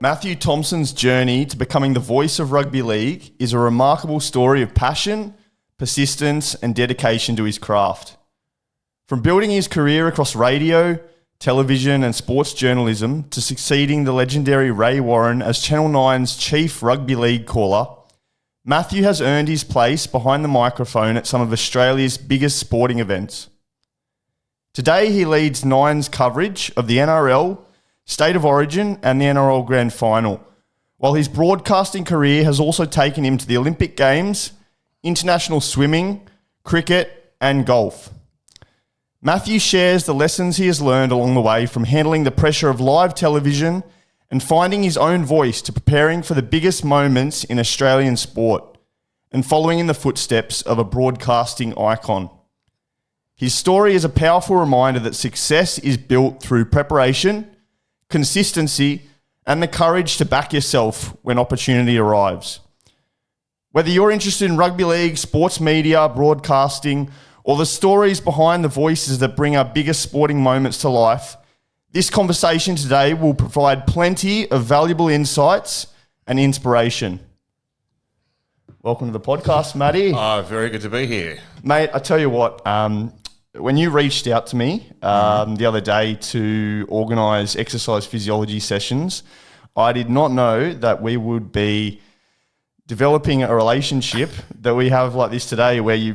Mathew Thompson's journey to becoming the voice of rugby league is a remarkable story of passion, persistence, and dedication to his craft. From building his career across radio, television, and sports journalism to succeeding the legendary Ray Warren as Channel 9's chief rugby league caller, Mathew has earned his place behind the microphone at some of Australia's biggest sporting events. Today, he leads Nine's coverage of the NRL, State of Origin, and the NRL Grand Final, while his broadcasting career has also taken him to the Olympic Games, international swimming, cricket, and golf. Mathew shares the lessons he has learned along the way from handling the pressure of live television and finding his own voice to preparing for the biggest moments in Australian sport and following in the footsteps of a broadcasting icon. His story is a powerful reminder that success is built through preparation, consistency, and the courage to back yourself when opportunity arrives. Whether you're interested in rugby league, sports media, broadcasting, or the stories behind the voices that bring our biggest sporting moments to life, this conversation today will provide plenty of valuable insights and inspiration. Welcome to the podcast, Matty. Very good to be here. Mate, I tell you what, when you reached out to me the other day to organise exercise physiology sessions, I did not know that we would be developing a relationship that we have like this today, where you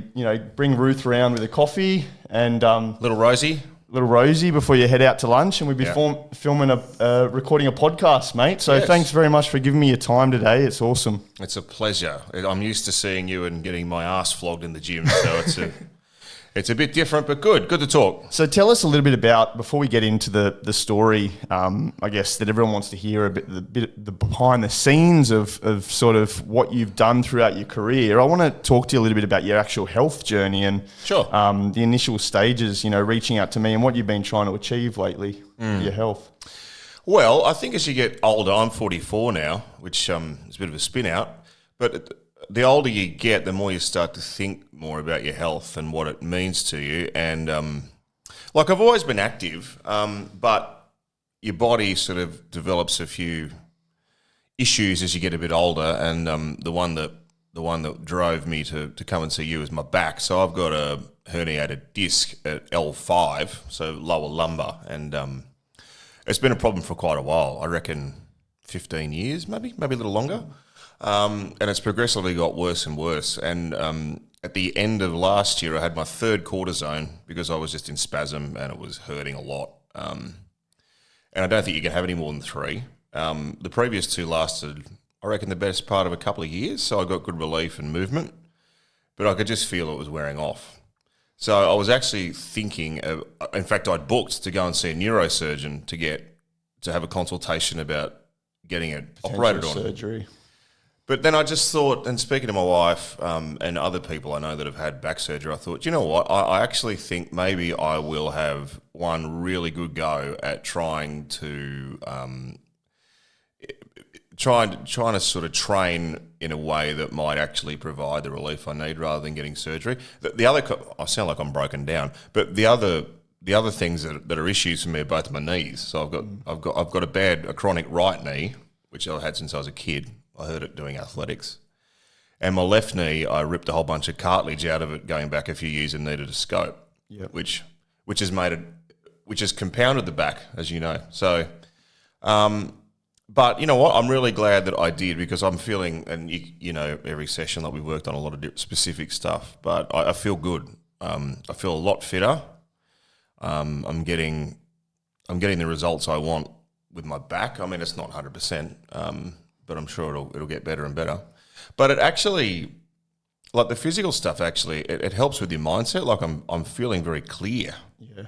bring Ruth around with a coffee and Little Rosie before you head out to lunch, and we'd be filming recording a podcast, mate. So Thanks very much for giving me your time today. It's awesome. It's a pleasure. I'm used to seeing you and getting my ass flogged in the gym, so it's a bit different, but good to talk. So tell us a little bit about, before we get into the story, I guess that everyone wants to hear the behind the scenes of sort of what you've done throughout your career. I want to talk to you a little bit about your actual health journey and the initial stages, reaching out to me and what you've been trying to achieve lately with your health. Well, I think as you get older, I'm 44 now, which is a bit of a spin out, but the older you get, the more you start to think more about your health and what it means to you. And I've always been active, but your body sort of develops a few issues as you get a bit older. And the one that drove me to come and see you is my back. So I've got a herniated disc at L5, so lower lumbar, and it's been a problem for quite a while. I reckon 15 years, maybe a little longer. And it's progressively got worse and worse. And at the end of last year, I had my third cortisone because I was just in spasm and it was hurting a lot. And I don't think you can have any more than 3. The previous 2 lasted, I reckon, the best part of a couple of years. So I got good relief and movement, but I could just feel it was wearing off. So I was actually thinking, in fact, I'd booked to go and see a neurosurgeon to have a consultation about getting it operated on. Surgery. But then I just thought, and speaking to my wife and other people I know that have had back surgery, I thought, you know what, I actually think maybe I will have one really good go at trying to sort of train in a way that might actually provide the relief I need rather than getting surgery. The other, I sound like I'm broken down, but the other things that are issues for me are both my knees. So I've got a chronic right knee, which I've had since I was a kid. I heard it doing athletics. And my left knee, I ripped a whole bunch of cartilage out of it going back a few years and needed a scope, which has compounded the back, as you know. So, but you know what? I'm really glad that I did, because I'm feeling, and every session that we worked on a lot of specific stuff, but I feel good. I feel a lot fitter. I'm getting the results I want with my back. I mean, it's not 100%. But I'm sure it'll get better and better. But it actually, like the physical stuff, actually, it helps with your mindset. Like I'm feeling very clear. Yeah.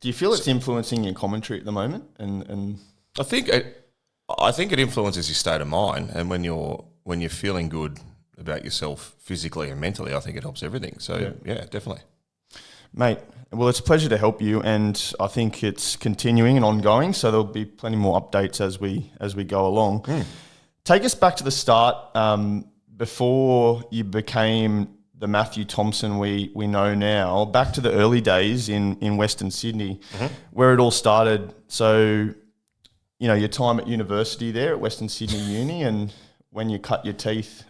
Do you feel it's influencing your commentary at the moment? And I think it influences your state of mind. And when you're feeling good about yourself physically and mentally, I think it helps everything. So yeah, definitely. Mate, well, it's a pleasure to help you, and I think it's continuing and ongoing, so there'll be plenty more updates as we go along. Take us back to the start, before you became the Mathew Thompson we know now, back to the early days in Western Sydney, where it all started. So your time at university there at Western Sydney Uni, and when you cut your teeth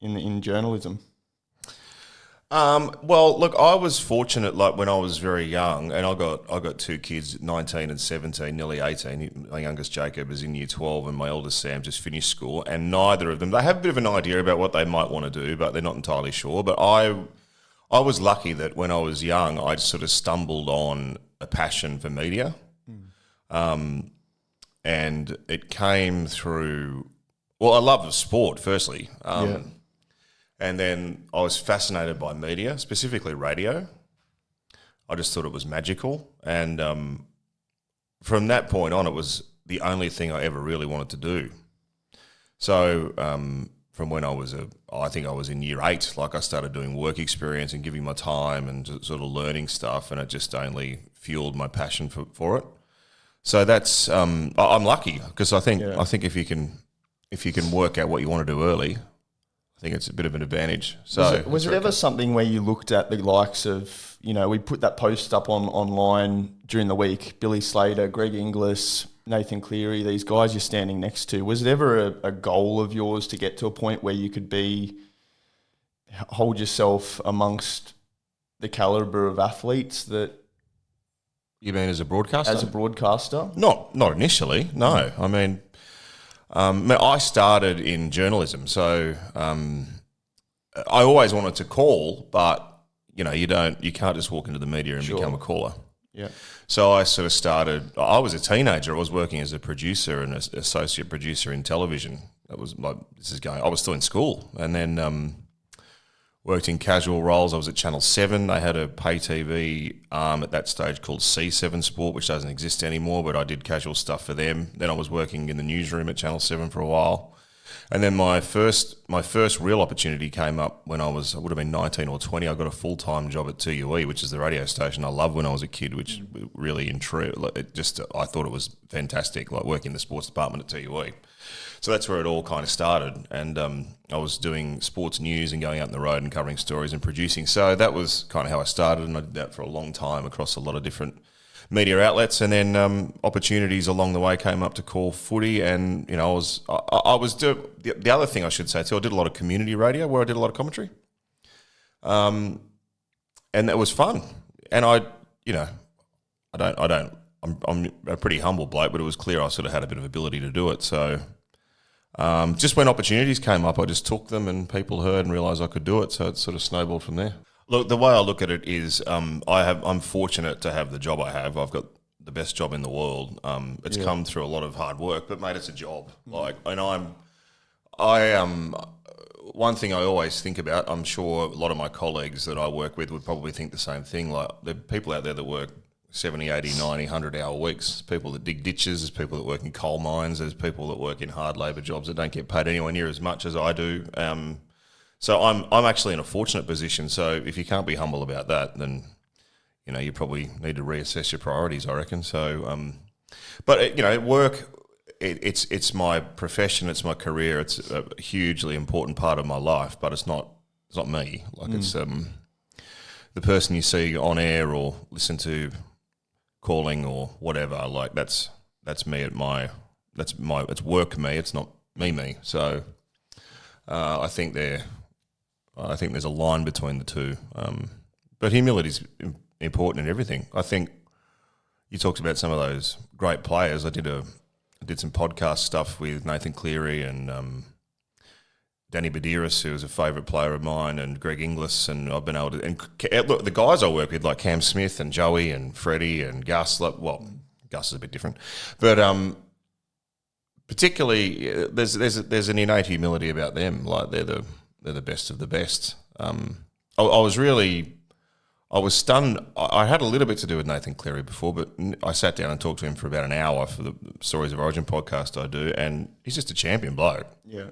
in journalism? Well, look, I was fortunate. Like when I was very young, and I got two kids, 19 and 17, nearly 18. My youngest Jacob is in year 12, and my eldest Sam just finished school. And neither of them, they have a bit of an idea about what they might want to do, but they're not entirely sure. But I was lucky that when I was young, I sort of stumbled on a passion for media, and it came through. Well, I love sport firstly. And then I was fascinated by media, specifically radio. I just thought it was magical. And from that point on, it was the only thing I ever really wanted to do. So from when I think I was in year 8, like I started doing work experience and giving my time and sort of learning stuff, and it just only fueled my passion for it. So that's I'm lucky because I think if you can work out what you want to do early, I think it's a bit of an advantage. So was it ever something where you looked at the likes of, we put that post up online during the week, Billy Slater, Greg Inglis, Nathan Cleary, these guys you're standing next to. Was it ever a goal of yours to get to a point where you could hold yourself amongst the caliber of athletes that... You mean as a broadcaster? As a broadcaster? Not initially, no. I mean... I started in journalism, so I always wanted to call, but you can't just walk into the media and become a caller. Yeah. So I sort of started. I was a teenager. I was working as a producer and an associate producer in television. That was I was still in school, and then worked in casual roles. I was at Channel 7. They had a pay TV arm at that stage called C7 Sport, which doesn't exist anymore, but I did casual stuff for them. Then I was working in the newsroom at Channel 7 for a while. And then my first real opportunity came up when I would have been 19 or 20. I got a full-time job at TUE, which is the radio station I loved when I was a kid, which really intrigued. I thought it was fantastic, like working in the sports department at TUE. So that's where it all kind of started. And I was doing sports news and going out on the road and covering stories and producing. So that was kind of how I started, and I did that for a long time across a lot of different media outlets. And then opportunities along the way came up to call footy. And, the other thing I should say too, I did a lot of community radio where I did a lot of commentary. And that was fun. And I'm a pretty humble bloke, but it was clear I sort of had a bit of ability to do it. So... just when opportunities came up, I just took them, and people heard and realised I could do it. So it sort of snowballed from there. Look, the way I look at it is, I'm fortunate to have the job I have. I've got the best job in the world. It's come through a lot of hard work, but mate, it's a job. One thing I always think about. I'm sure a lot of my colleagues that I work with would probably think the same thing. Like there are people out there that work 70, 80, 90, 100-hour weeks. There's people that dig ditches. There's people that work in coal mines. There's people that work in hard labour jobs that don't get paid anywhere near as much as I do. So I'm actually in a fortunate position. So if you can't be humble about that, then you probably need to reassess your priorities, I reckon. So, work. It's my profession. It's my career. It's a hugely important part of my life. But it's not me. Like it's the person you see on air or listen to calling or whatever, like that's me it's work me, it's not me. So I think there's a line between the two, but humility is important in everything. I think you talked about some of those great players. I did some podcast stuff with Nathan Cleary and Danny Badiris, who was a favourite player of mine, and Greg Inglis, and I've been able to... And look, the guys I work with, like Cam Smith and Joey and Freddie and Gus, Gus is a bit different, but particularly there's an innate humility about them. Like they're the best of the best. I was stunned. I had a little bit to do with Nathan Cleary before, but I sat down and talked to him for about an hour for the Stories of Origin podcast I do, and he's just a champion bloke. Yeah,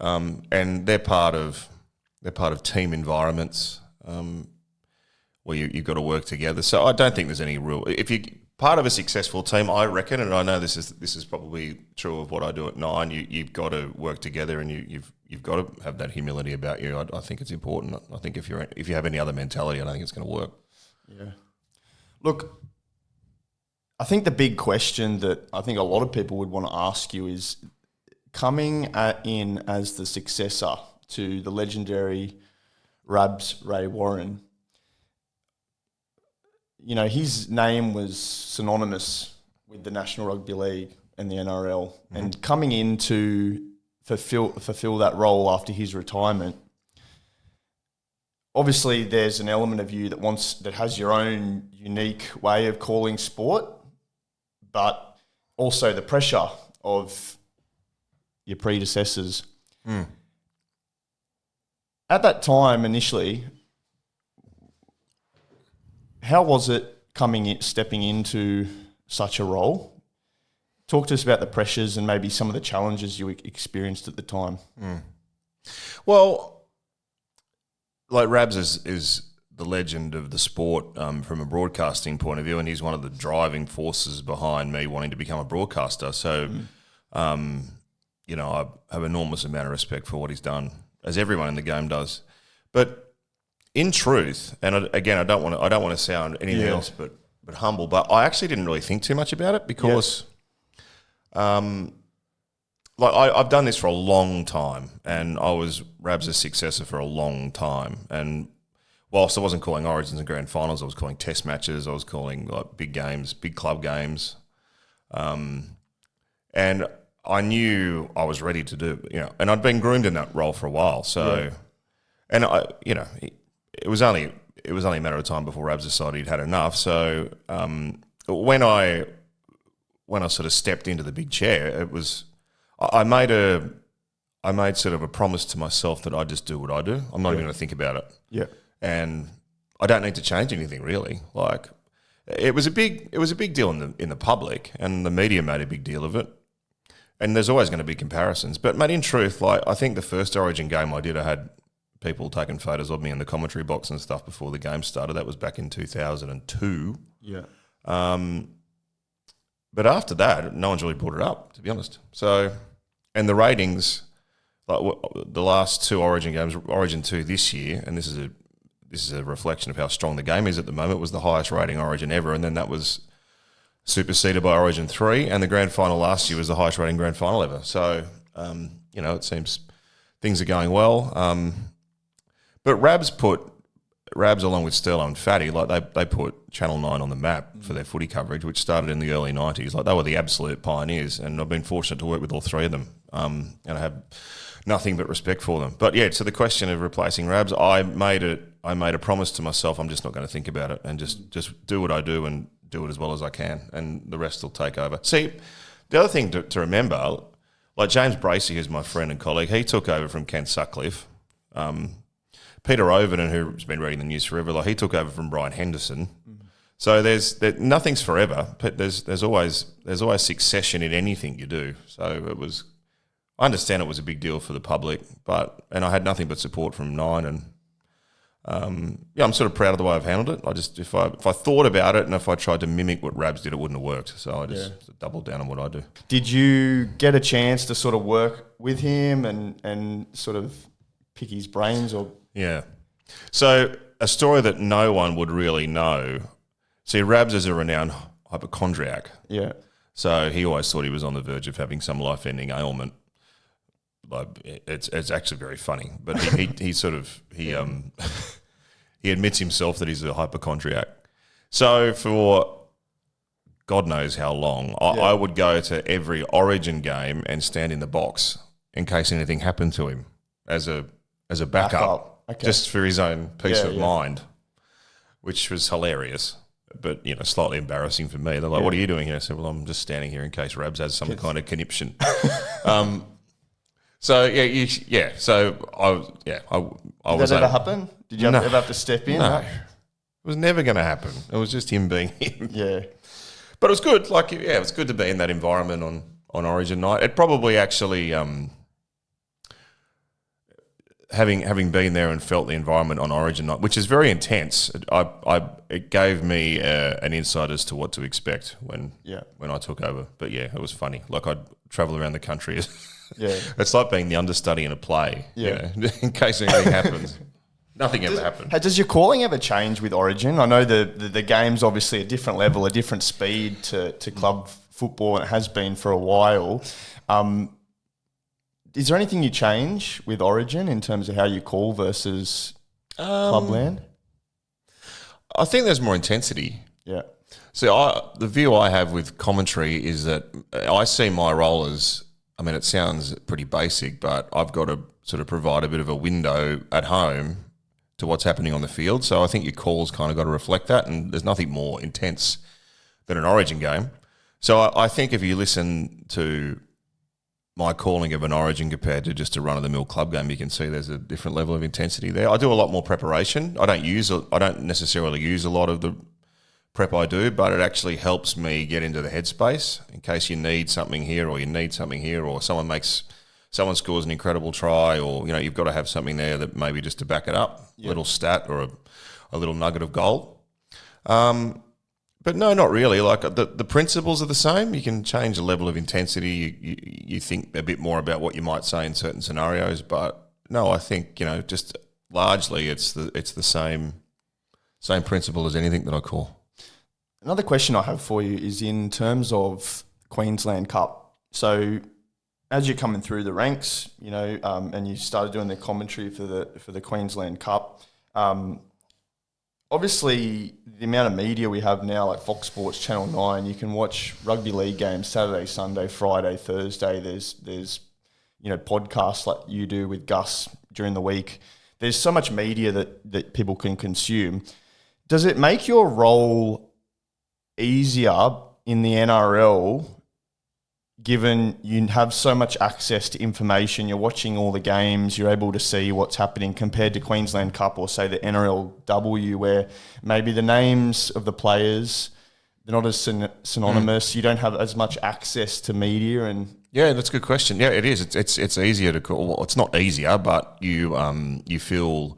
and they're part of team environments where you've got to work together. So I don't think there's any rule. If you part of a successful team, I reckon, and I know this is probably true of what I do at Nine. You've got to work together, and you've got to have that humility about you. I think it's important. I think if you have any other mentality, I don't think it's going to work. Yeah. Look, I think the big question that I think a lot of people would want to ask you is coming in as the successor to the legendary Rabs Ray Warren. You know, his name was synonymous with the National Rugby League and the NRL, and coming in to fulfill that role after his retirement. Obviously, there's an element of you that has your own unique way of calling sport, but also the pressure of your predecessors. At that time, initially, how was it stepping into such a role? Talk to us about the pressures and maybe some of the challenges you experienced at the time. Well, like Rabs is the legend of the sport from a broadcasting point of view, and he's one of the driving forces behind me wanting to become a broadcaster. So, you know, I have an enormous amount of respect for what he's done, as everyone in the game does. But in truth, and again, I don't want to sound anything else but humble, but I actually didn't really think too much about it because, like I've done this for a long time, and I was Rabs' successor for a long time. And whilst I wasn't calling Origins and Grand Finals, I was calling Test matches, I was calling like big games, big club games, and I knew I was ready to do, you know, and I'd been groomed in that role for a while. So, and I, you know, it was only a matter of time before Rabs decided he'd had enough. So when I sort of stepped into the big chair, it was I made sort of a promise to myself that I just do what I do. I'm not even going to think about it. Yeah, and I don't need to change anything really. Like it was a big deal in the public, and the media made a big deal of it. And there's always going to be comparisons. But mate, in truth, like I think the first Origin game I did, I had people taking photos of me in the commentary box and stuff before the game started. That was back in 2002. Yeah. But after that, no one's really brought it up, to be honest. So, and the ratings, like the last two Origin games, Origin 2 this year, and this is a reflection of how strong the game is at the moment, was the highest rating Origin ever, and then that was superseded by Origin 3, and the grand final last year was the highest rating grand final ever. So, you know, it seems things are going well. But Rabs along with Sterlo and Fatty, like they put Channel 9 on the map for their footy coverage, which started in the early 90s. Like they were the absolute pioneers, and I've been fortunate to work with all three of them. And I have nothing but respect for them. But yeah, to the question of replacing Rabs, I made a promise to myself. I'm just not going to think about it and just do what I do and do it as well as I can, and the rest will take over. See, the other thing to remember, like James Bracey, who's my friend and colleague, he took over from Ken Sutcliffe. Peter Overton, who's been reading the news forever, like he took over from Brian Henderson. So nothing's forever, but there's always succession in anything you do. So I understand it was a big deal for the public, and I had nothing but support from Nine, and I'm sort of proud of the way I've handled it. I just if I thought about it and if I tried to mimic what Rabs did, it wouldn't have worked. So I just doubled down on what I do. Did you get a chance to sort of work with him and sort of pick his brains or? Yeah. So a story that no one would really know. See, Rabs is a renowned hypochondriac. Yeah. So he always thought he was on the verge of having some life-ending ailment. Like it's actually very funny, but he admits himself that he's a hypochondriac. So for God knows how long, I would go to every Origin game and stand in the box in case anything happened to him as a backup. Okay. Just for his own peace of mind, which was hilarious, but you know, slightly embarrassing for me. They're like, "What are you doing here?" I said, "Well, I'm just standing here in case Rabs has some kind of conniption." So yeah. So I was. Did that ever happen? Did you ever have to step in? No, it was never going to happen. It was just him being him. Yeah, but it was good. Like, it was good to be in that environment on Origin night. It probably actually. Having been there and felt the environment on Origin night, which is very intense, it gave me an insight as to what to expect when I took over. But yeah, it was funny. Like I'd travel around the country. It's like being the understudy in a play. Yeah, you know, in case anything happens. Nothing ever happened. Does your calling ever change with Origin? I know the game's obviously a different level, a different speed to club football, and it has been for a while. Is there anything you change with Origin in terms of how you call versus Clubland? I think there's more intensity. Yeah. So the view I have with commentary is that I see my role as, I mean, it sounds pretty basic, but I've got to sort of provide a bit of a window at home to what's happening on the field. So I think your calls kind of got to reflect that, and there's nothing more intense than an Origin game. So I think if you listen to my calling of an Origin compared to just a run-of-the-mill club game, you can see there's a different level of intensity there. I do a lot more preparation. I don't necessarily use a lot of the prep I do, but it actually helps me get into the headspace in case you need something here or you need something here, or someone scores an incredible try, or you've got to have something there that maybe just to back it up, a little stat or a little nugget of gold. But no, not really. Like the principles are the same. You can change the level of intensity. You think a bit more about what you might say in certain scenarios, but no, I think just largely it's the same principle as anything that I call. Another question I have for you is in terms of Queensland Cup. So as you're coming through the ranks, and you started doing the commentary for the Queensland Cup, obviously the amount of media we have now, like Fox Sports, Channel 9, you can watch rugby league games Saturday, Sunday, Friday, Thursday. There's podcasts like you do with Gus during the week. There's so much media that people can consume. Does it make your role easier in the NRL, given you have so much access to information, you're watching all the games, you're able to see what's happening, compared to Queensland Cup or say the NRLW, where maybe the names of the players, they're not as synonymous, you don't have as much access to media? And yeah, that's a good question. Yeah, it is. It's easier to call. Well, it's not easier, but you feel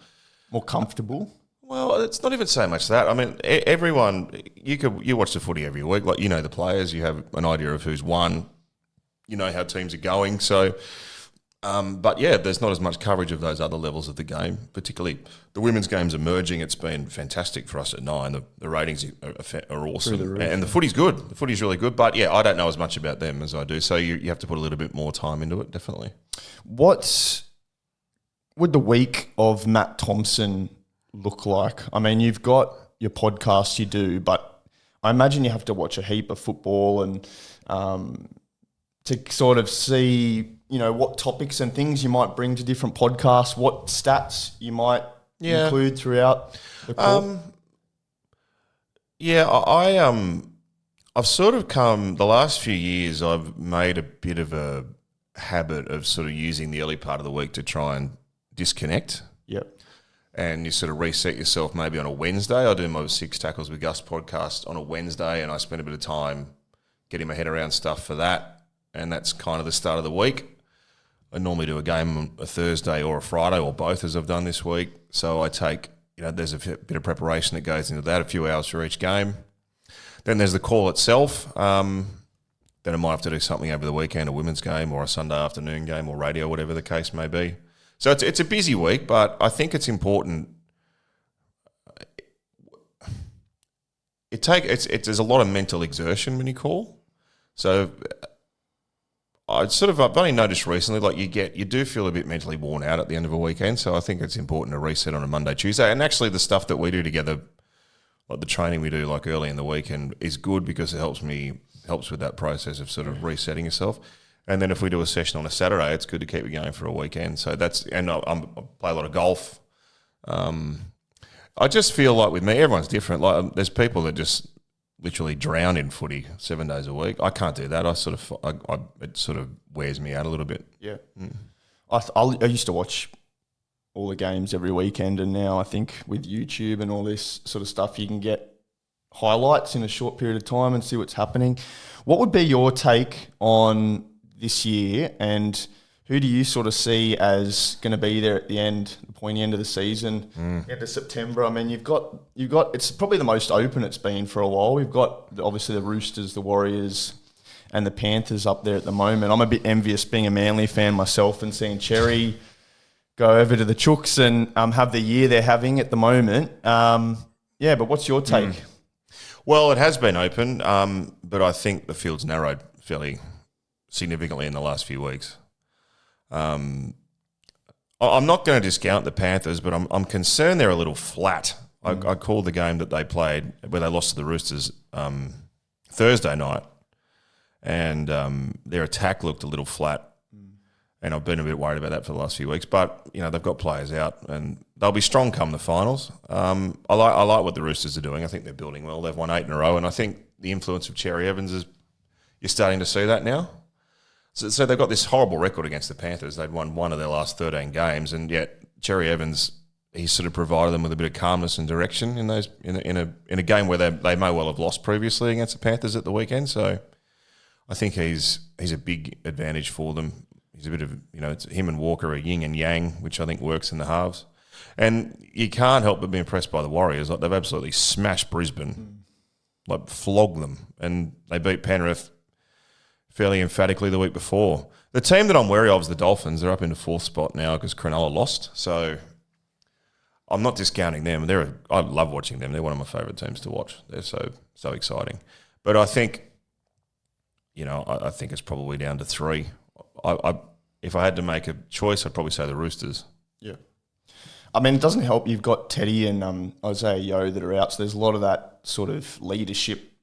more comfortable. Well, it's not even so much that. I mean, everyone, you watch the footy every week. Like, the players, you have an idea of who's won, how teams are going. So, but yeah, there's not as much coverage of those other levels of the game, particularly the women's game's emerging. It's been fantastic for us at 9. The ratings are awesome. And the footy's good. The footy's really good. But yeah, I don't know as much about them as I do. So you have to put a little bit more time into it, definitely. What would the week of Matt Thompson look like? I mean, you've got your podcast you do, but I imagine you have to watch a heap of football and to sort of see, what topics and things you might bring to different podcasts, what stats you might include throughout the call. I've sort of come, the last few years, I've made a bit of a habit of sort of using the early part of the week to try and disconnect. Yep. And you sort of reset yourself maybe on a Wednesday. I do my 6 Tackles with Gus podcast on a Wednesday, and I spend a bit of time getting my head around stuff for that. And that's kind of the start of the week. I normally do a game on a Thursday or a Friday, or both, as I've done this week. So I take, there's a bit of preparation that goes into that, a few hours for each game. Then there's the call itself. Then I might have to do something over the weekend, a women's game or a Sunday afternoon game or radio, whatever the case may be. So it's a busy week, but I think it's important. There's a lot of mental exertion when you call. So I've only noticed recently, like you do feel a bit mentally worn out at the end of a weekend. So I think it's important to reset on a Monday, Tuesday. And actually the stuff that we do together, like the training we do like early in the weekend, is good because it helps with that process of sort of resetting yourself. And then if we do a session on a Saturday, it's good to keep it going for a weekend. So I play a lot of golf. I just feel like with me, everyone's different. Like there's people that just literally drown in footy 7 days a week. I can't do that. It sort of wears me out a little bit. Yeah. I used to watch all the games every weekend, and now I think with YouTube and all this sort of stuff, you can get highlights in a short period of time and see what's happening. What would be your take on this year, and who do you sort of see as going to be there at the pointy end of the season, end of September? I mean, you've got. It's probably the most open it's been for a while. We've got obviously the Roosters, the Warriors, and the Panthers up there at the moment. I'm a bit envious being a Manly fan myself and seeing Cherry go over to the Chooks and have the year they're having at the moment. But what's your take? Well, it has been open, but I think the field's narrowed fairly significantly in the last few weeks. I'm not going to discount the Panthers, but I'm concerned they're a little flat. I called the game that they played where they lost to the Roosters Thursday night, and their attack looked a little flat. And I've been a bit worried about that for the last few weeks. But, they've got players out and they'll be strong come the finals. I like what the Roosters are doing. I think they're building well. They've won 8 in a row. And I think the influence of Cherry Evans you're starting to see that now. So they've got this horrible record against the Panthers. They'd won 1 of their last 13 games. And yet Cherry Evans, he sort of provided them with a bit of calmness and direction in a game where they may well have lost previously against the Panthers at the weekend. So I think he's a big advantage for them. He's a bit of, it's him and Walker are yin and yang, which I think works in the halves. And you can't help but be impressed by the Warriors. Like, they've absolutely smashed Brisbane, like flogged them. And they beat Penrith fairly emphatically the week before. The team that I'm wary of is the Dolphins. They're up in the 4th spot now because Cronulla lost. So I'm not discounting them. I love watching them. They're one of my favourite teams to watch. They're so exciting. But I think, I think it's probably down to 3. If I had to make a choice, I'd probably say the Roosters. Yeah. I mean, it doesn't help. You've got Teddy and Isaiah Yeo that are out, so there's a lot of that sort of leadership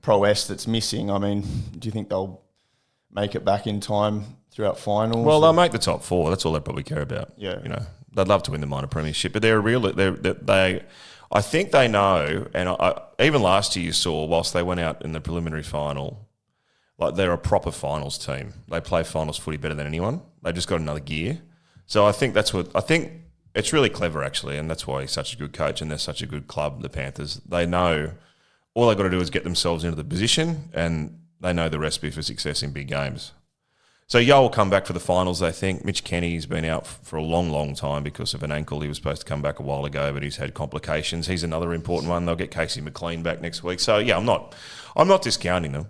prowess that's missing. I mean, do you think they'll make it back in time throughout finals? Well, they'll make the top 4. That's all they probably care about. Yeah. They'd love to win the minor premiership, but I think they know, and even last year you saw, whilst they went out in the preliminary final, like, they're a proper finals team. They play finals footy better than anyone. They just got another gear. So I think it's really clever, actually, and that's why he's such a good coach and they're such a good club, the Panthers. They know all they've got to do is get themselves into the position, and they know the recipe for success in big games. So Yo will come back for the finals, they think. Mitch Kenny's been out for a long, long time because of an ankle. He was supposed to come back a while ago, but he's had complications. He's another important one. They'll get Casey McLean back next week. So, yeah, I'm not discounting them.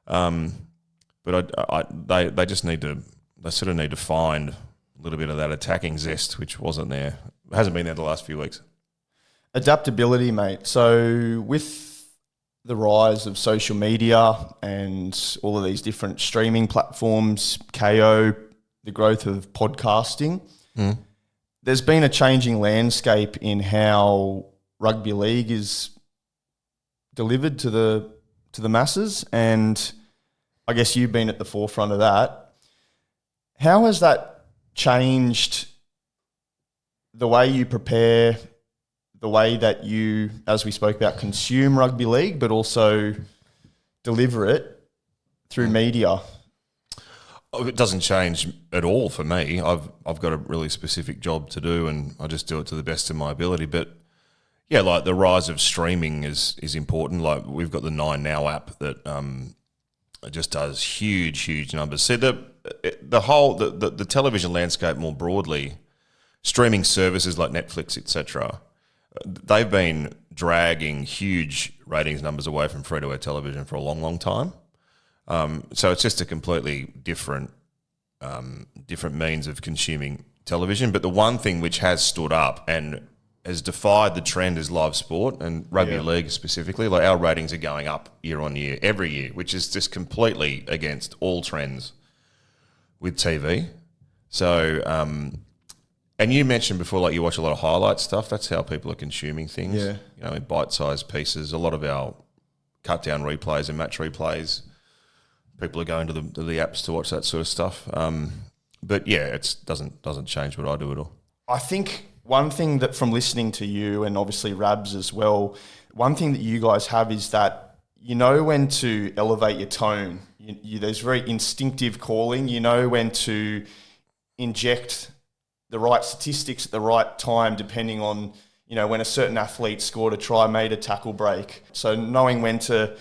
But they just need to find a little bit of that attacking zest, which wasn't there. It hasn't been there the last few weeks. Adaptability, mate. So with the rise of social media and all of these different streaming platforms, KO, the growth of podcasting, there's been a changing landscape in how rugby league is delivered to the masses, and I guess you've been at the forefront of that. How has that changed the way you prepare, the way that you, as we spoke about, consume rugby league, but also deliver it through media? It doesn't change at all for me. I've got a really specific job to do, and I just do it to the best of my ability. But yeah, like, the rise of streaming is important. Like, we've got the 9 Now app that it just does huge numbers. See, the television landscape more broadly, streaming services like Netflix, etc., they've been dragging huge ratings numbers away from free-to-air television for a long, long time. So it's just a completely different means of consuming television. But the one thing which has stood up and has defied the trend is live sport, and rugby league specifically. Like, our ratings are going up year on year, every year, which is just completely against all trends with TV. So, and you mentioned before, like, you watch a lot of highlight stuff. That's how people are consuming things. Yeah. In bite-sized pieces. A lot of our cut-down replays and match replays, people are going to the apps to watch that sort of stuff. But yeah, it doesn't change what I do at all. I think one thing that, from listening to you and obviously Rabs as well, one thing that you guys have is that you know when to elevate your tone. There's very instinctive calling. You know when to inject the right statistics at the right time, depending on, when a certain athlete scored a try, made a tackle break. So knowing when to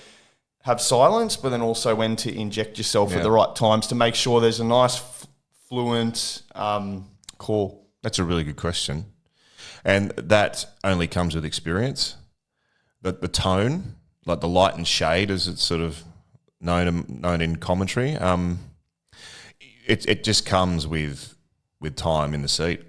have silence, but then also when to inject yourself at the right times to make sure there's a nice, fluent call. That's a really good question. And that only comes with experience. The tone, like the light and shade, as it's sort of known in commentary, it just comes with time in the seat.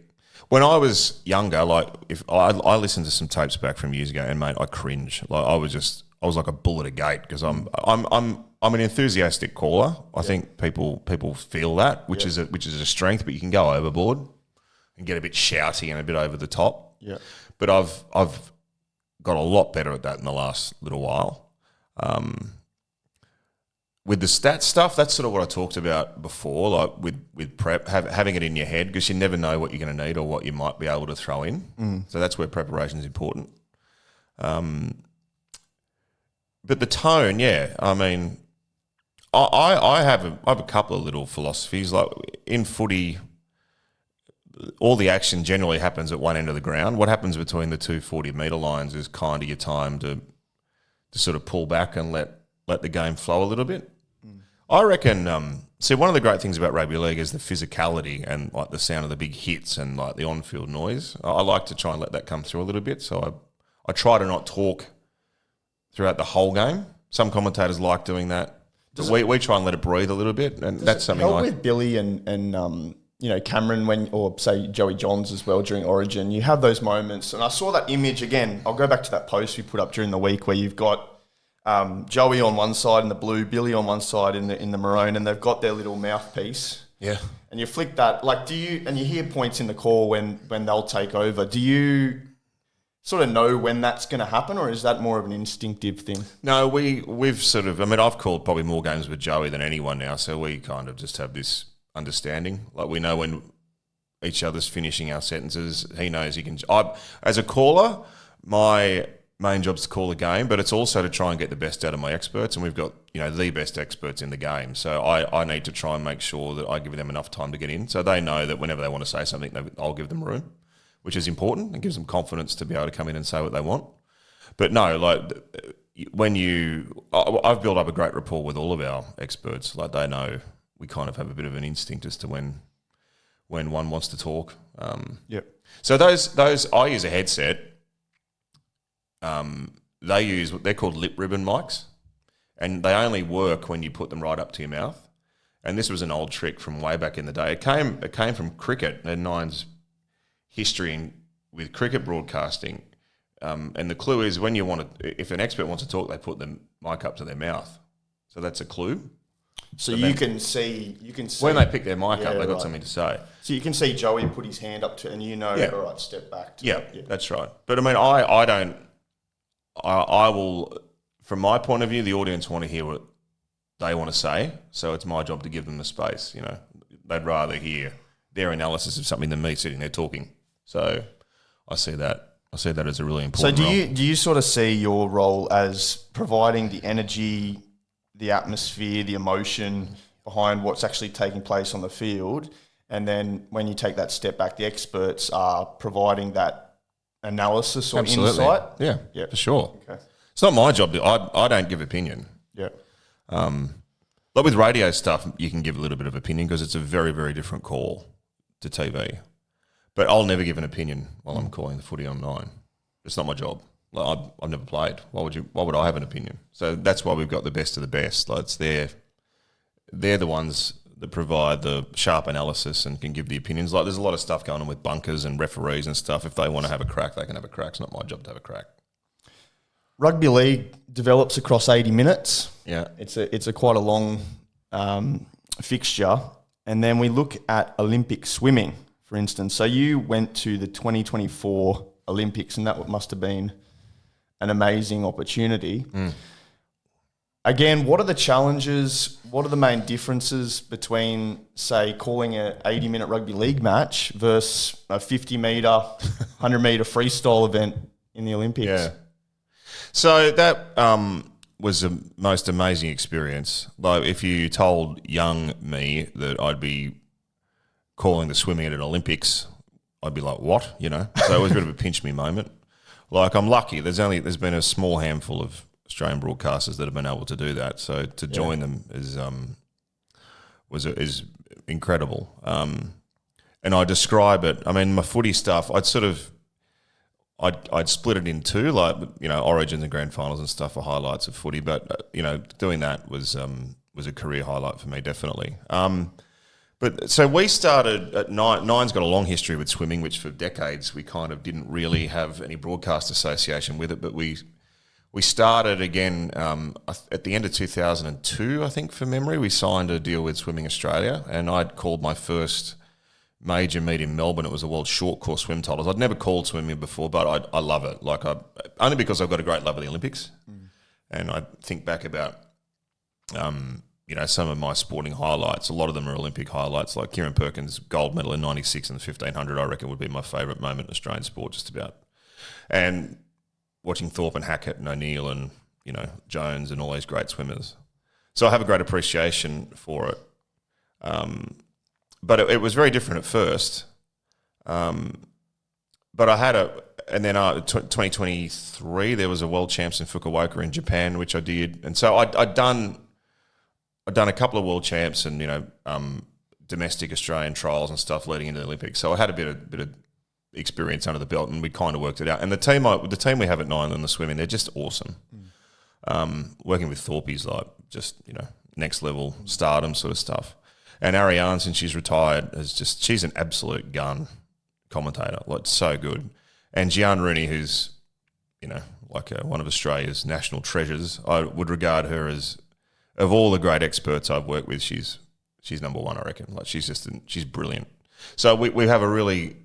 When I was younger, like if I listened to some tapes back from years ago, and mate, I cringe. Like I was like a bull at a gate because I'm an enthusiastic caller. I think people feel that, which is a strength, but you can go overboard and get a bit shouty and a bit over the top. Yeah. But I've got a lot better at that in the last little while. With the stats stuff, that's sort of what I talked about before, like with prep, having it in your head because you never know what you're going to need or what you might be able to throw in. So that's where preparation is important. But the tone, yeah, I mean, I have a couple of little philosophies. Like in footy, all the action generally happens at one end of the ground. What happens between the two 40-metre lines is kind of your time to sort of pull back and let the game flow a little bit. I reckon, see, one of the great things about rugby league is the physicality and like the sound of the big hits and like the on-field noise. I like to try and let that come through a little bit. So I try to not talk throughout the whole game. Some commentators like doing that. We try and let it breathe a little bit, and that's something help with Billy and Cameron or say Joey Johns as well during Origin. You have those moments, and I saw that image again. I'll go back to that post we put up during the week where you've got Joey on one side in the blue, Billy on one side in the maroon, and they've got their little mouthpiece. Yeah. And you flick that, like, you hear points in the call when they'll take over. Do you sort of know when that's going to happen, or is that more of an instinctive thing? No, we've sort of, I mean, I've called probably more games with Joey than anyone now, so we kind of just have this understanding. Like we know when each other's finishing our sentences. He knows he can. As a caller, my main job's to call the game, but it's also to try and get the best out of my experts, and we've got the best experts in the game. So I need to try and make sure that I give them enough time to get in, so they know that whenever they want to say something, I'll give them room, which is important and gives them confidence to be able to come in and say what they want. But no, like I've built up a great rapport with all of our experts. Like they know we kind of have a bit of an instinct as to when one wants to talk. Yep. So those I use a headset. They're called lip ribbon mics, and they only work when you put them right up to your mouth. And this was an old trick from way back in the day. It came from cricket and Nine's history with cricket broadcasting. And the clue is if an expert wants to talk, they put the mic up to their mouth. So that's a clue. So you can see when they pick their mic up, they've got something to say. So you can see Joey put his hand up to, and all right, step back. That's right. But I mean, I will, from my point of view, the audience want to hear what they want to say. So it's my job to give them the space. They'd rather hear their analysis of something than me sitting there talking. So I see that as a really important role. So do you sort of see your role as providing the energy, the atmosphere, the emotion behind what's actually taking place on the field, and then when you take that step back, the experts are providing that analysis or insight? Yeah, for sure. Okay. It's not my job. I don't give opinion. Yeah. Like with radio stuff, you can give a little bit of opinion because it's a very, very different call to TV. But I'll never give an opinion while I'm calling the footy on Nine. It's not my job. Like I've never played. Why would I have an opinion? So that's why we've got the best of the best. Like they're the ones that provide the sharp analysis and can give the opinions. Like there's a lot of stuff going on with bunkers and referees and stuff. If they want to have a crack, they can have a crack. It's not my job to have a crack. Rugby league develops across 80 minutes. Yeah. It's a quite a long fixture. And then we look at Olympic swimming, for instance. So you went to the 2024 Olympics, and that must have been an amazing opportunity. Again, what are the challenges? What are the main differences between, say, calling an 80-minute rugby league match versus a 50-metre, 100-metre freestyle event in the Olympics? Yeah. So that was the most amazing experience. Like if you told young me that I'd be calling the swimming at an Olympics, I'd be like, what? So it was a bit of a pinch me moment. Like I'm lucky. There's been a small handful of Australian broadcasters that have been able to do that. So to join them is incredible. And I describe it. I mean, my footy stuff. I'd split it in two, like Origins and Grand Finals and stuff are highlights of footy. But doing that was a career highlight for me, definitely. But so we started at nine. Nine's got a long history with swimming, which for decades we kind of didn't really have any broadcast association with it. But we started again at the end of 2002, I think, from memory. We signed a deal with Swimming Australia, and I'd called my first major meet in Melbourne. It was the World Short Course Swim Titles. I'd never called swimming before, but I love it. Only because I've got a great love of the Olympics, and I think back about some of my sporting highlights. A lot of them are Olympic highlights, like Kieran Perkins' gold medal in '96 and the 1500. I reckon would be my favourite moment in Australian sport, just about. And watching Thorpe and Hackett and O'Neill and Jones and all these great swimmers, so I have a great appreciation for it. But it was very different at first. But I had and then 2023 there was a World Champs in Fukuoka in Japan, which I did, and so I'd done a couple of World Champs and domestic Australian trials and stuff leading into the Olympics. So I had a bit of experience under the belt, and we kind of worked it out. And the team we have at Nine on the swimming, they're just awesome. Working with Thorpe's like just next level stardom sort of stuff. And Ariane, since she's retired, she's an absolute gun commentator, like so good. And Gian Rooney, who's one of Australia's national treasures, I would regard her as, of all the great experts I've worked with, she's number one, I reckon. Like she's brilliant. So we have a really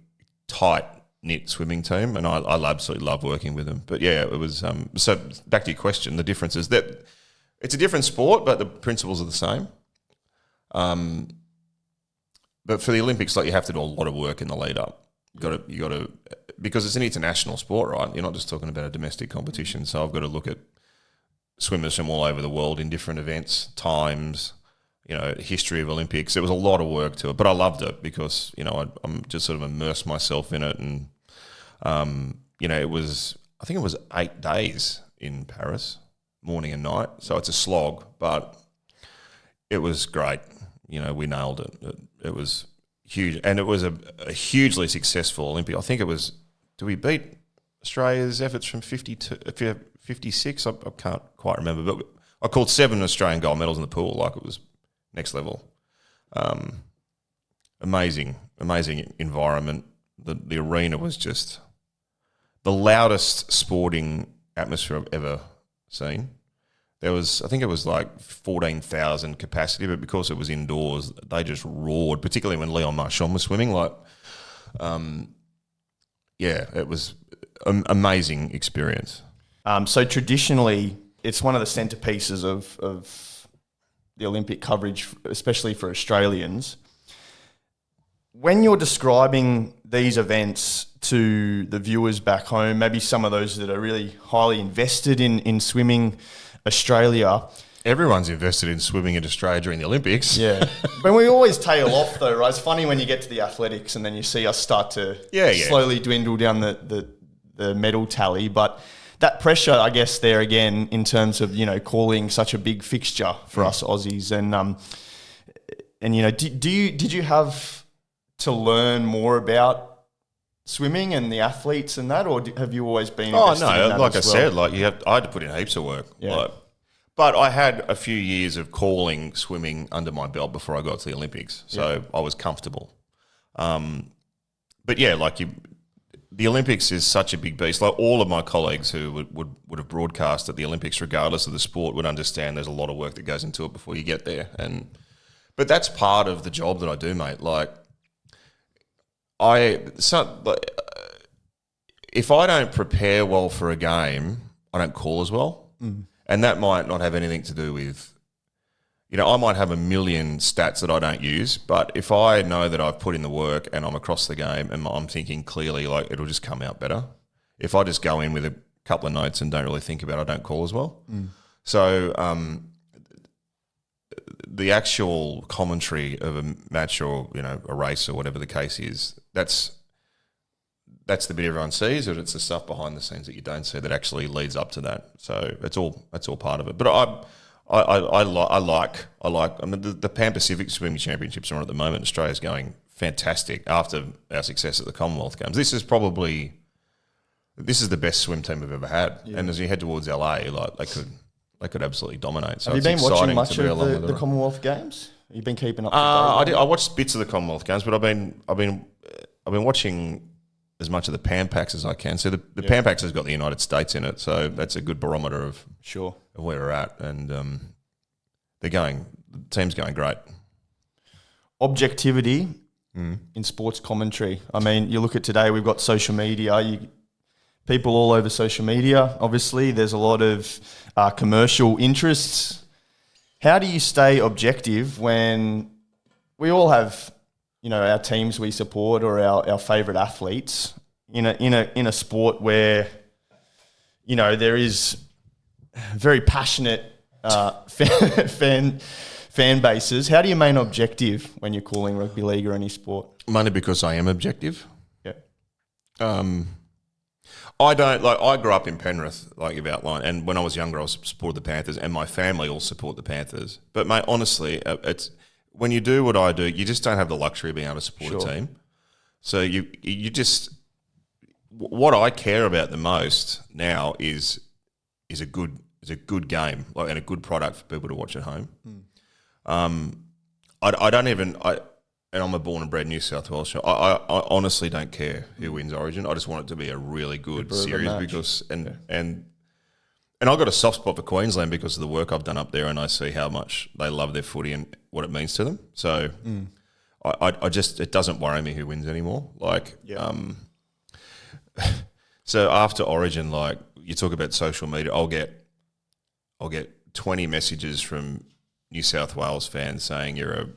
tight knit swimming team, and I absolutely love working with them. But yeah, it was so back to your question. The difference is that it's a different sport, but the principles are the same. But for the Olympics, like you have to do a lot of work in the lead up. You got to because it's an international sport, right? You're not just talking about a domestic competition. So I've got to look at swimmers from all over the world in different events, times, history of Olympics. There was a lot of work to it, but I loved it because I'm just sort of immersed myself in it, and it was 8 days in Paris, morning and night. So it's a slog, but it was great. We nailed it. It was huge, and it was a hugely successful Olympic. I think it was. Do we beat Australia's efforts from 56? I can't quite remember, but I called 7 Australian gold medals in the pool. Like it was next level. Amazing environment. The arena was just the loudest sporting atmosphere I've ever seen. There was, I think it was like 14,000 capacity, but because it was indoors, they just roared, particularly when Leon Marchand was swimming. It was an amazing experience. So traditionally, it's one of the centerpieces of the Olympic coverage, especially for Australians. When you're describing these events to the viewers back home, maybe some of those that are really highly invested in swimming Australia. Everyone's invested in swimming in Australia during the Olympics. Yeah. But we always tail off though, right? It's funny when you get to the athletics and then you see us start to slowly dwindle down the medal tally. But that pressure, I guess, there again, in terms of, calling such a big fixture for us Aussies. And did you have to learn more about swimming and the athletes and that, or have you always been invested in that like I as well? said, I had to put in heaps of work. Yeah. But I had a few years of calling swimming under my belt before I got to the Olympics, so I was comfortable. But yeah, the Olympics is such a big beast. Like all of my colleagues who would have broadcast at the Olympics, regardless of the sport, would understand there's a lot of work that goes into it before you get there. But that's part of the job that I do, mate. If I don't prepare well for a game, I don't call as well. And that might not have anything to do with, I might have a million stats that I don't use, but if I know that I've put in the work and I'm across the game and I'm thinking clearly, it'll just come out better. If I just go in with a couple of notes and don't really think about it, I don't call as well. So the actual commentary of a match or, a race or whatever the case is, that's the bit everyone sees, but it's the stuff behind the scenes that you don't see that actually leads up to that. So that's all part of it. But I like. I mean, the Pan Pacific Swimming Championships are on at the moment. Australia's going fantastic after our success at the Commonwealth Games. This is the best swim team we've ever had. Yeah. And as you head towards LA, they could absolutely dominate. So Have you it's been watching exciting much to be along of with the it. Commonwealth Games? Have you been keeping up to date? I watched bits of the Commonwealth Games, but I've been watching as much of the Pan Packs as I can. So the Pan Packs has got the United States in it, so that's a good barometer of where we're at, and the team's going great. Objectivity in sports commentary. I mean, you look at today, we've got social media. People all over social media. Obviously, there's a lot of commercial interests. How do you stay objective when we all have, our teams we support or our favourite athletes in a sport where, there is very passionate fan bases? How do you remain objective when you're calling rugby league or any sport? Mainly because I am objective. Yeah. I don't I grew up in Penrith, like you've outlined, and when I was younger, I supported the Panthers, and my family all support the Panthers. But mate, honestly, it's when you do what I do, you just don't have the luxury of being able to support a team. So you just what I care about the most now is a good game, and a good product for people to watch at home. I don't even and I'm a born and bred New South Wales show. I honestly don't care who wins Origin. I just want it to be a really good series because and I've got a soft spot for Queensland because of the work I've done up there, and I see how much they love their footy and what it means to them. So I just it doesn't worry me who wins anymore. So after Origin, like you talk about social media, I'll get 20 messages from New South Wales fans saying you're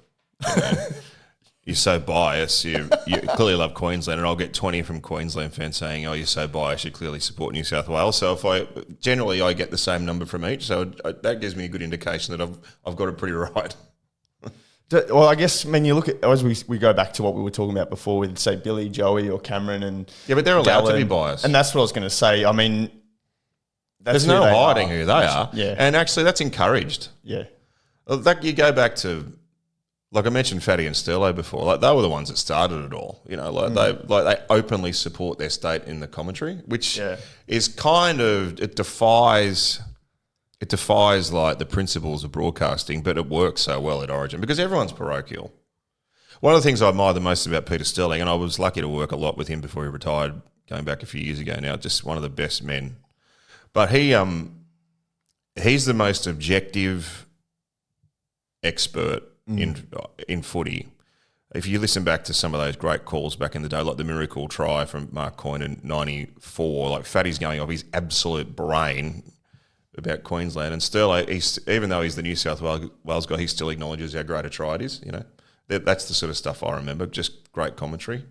so biased. You clearly love Queensland, and I'll get 20 from Queensland fans saying, "Oh, you're so biased. You clearly support New South Wales." So I get the same number from each. So that gives me a good indication that I've got it pretty right. Well, I guess when you look at as we go back to what we were talking about before with say Billy, Joey, or Cameron, and but they're allowed Gallon, to be biased, and that's what I was going to say. I mean, there's no hiding who they are, yeah, and actually that's encouraged. Yeah, like you go back to. Like I mentioned Fatty and Sterlo before, like they were the ones that started it all. They openly support their state in the commentary, which is kind of it defies like the principles of broadcasting, but it works so well at Origin because everyone's parochial. One of the things I admire the most about Peter Sterling, and I was lucky to work a lot with him before he retired, going back a few years ago now, just one of the best men. But he's the most objective expert in footy. If you listen back to some of those great calls back in the day, like the miracle try from Mark Coyne in 94, like Fatty's going off his absolute brain about Queensland, and Sterling, even though he's the New South Wales guy, he still acknowledges how great a try it is. That's the sort of stuff I remember. Just great commentary.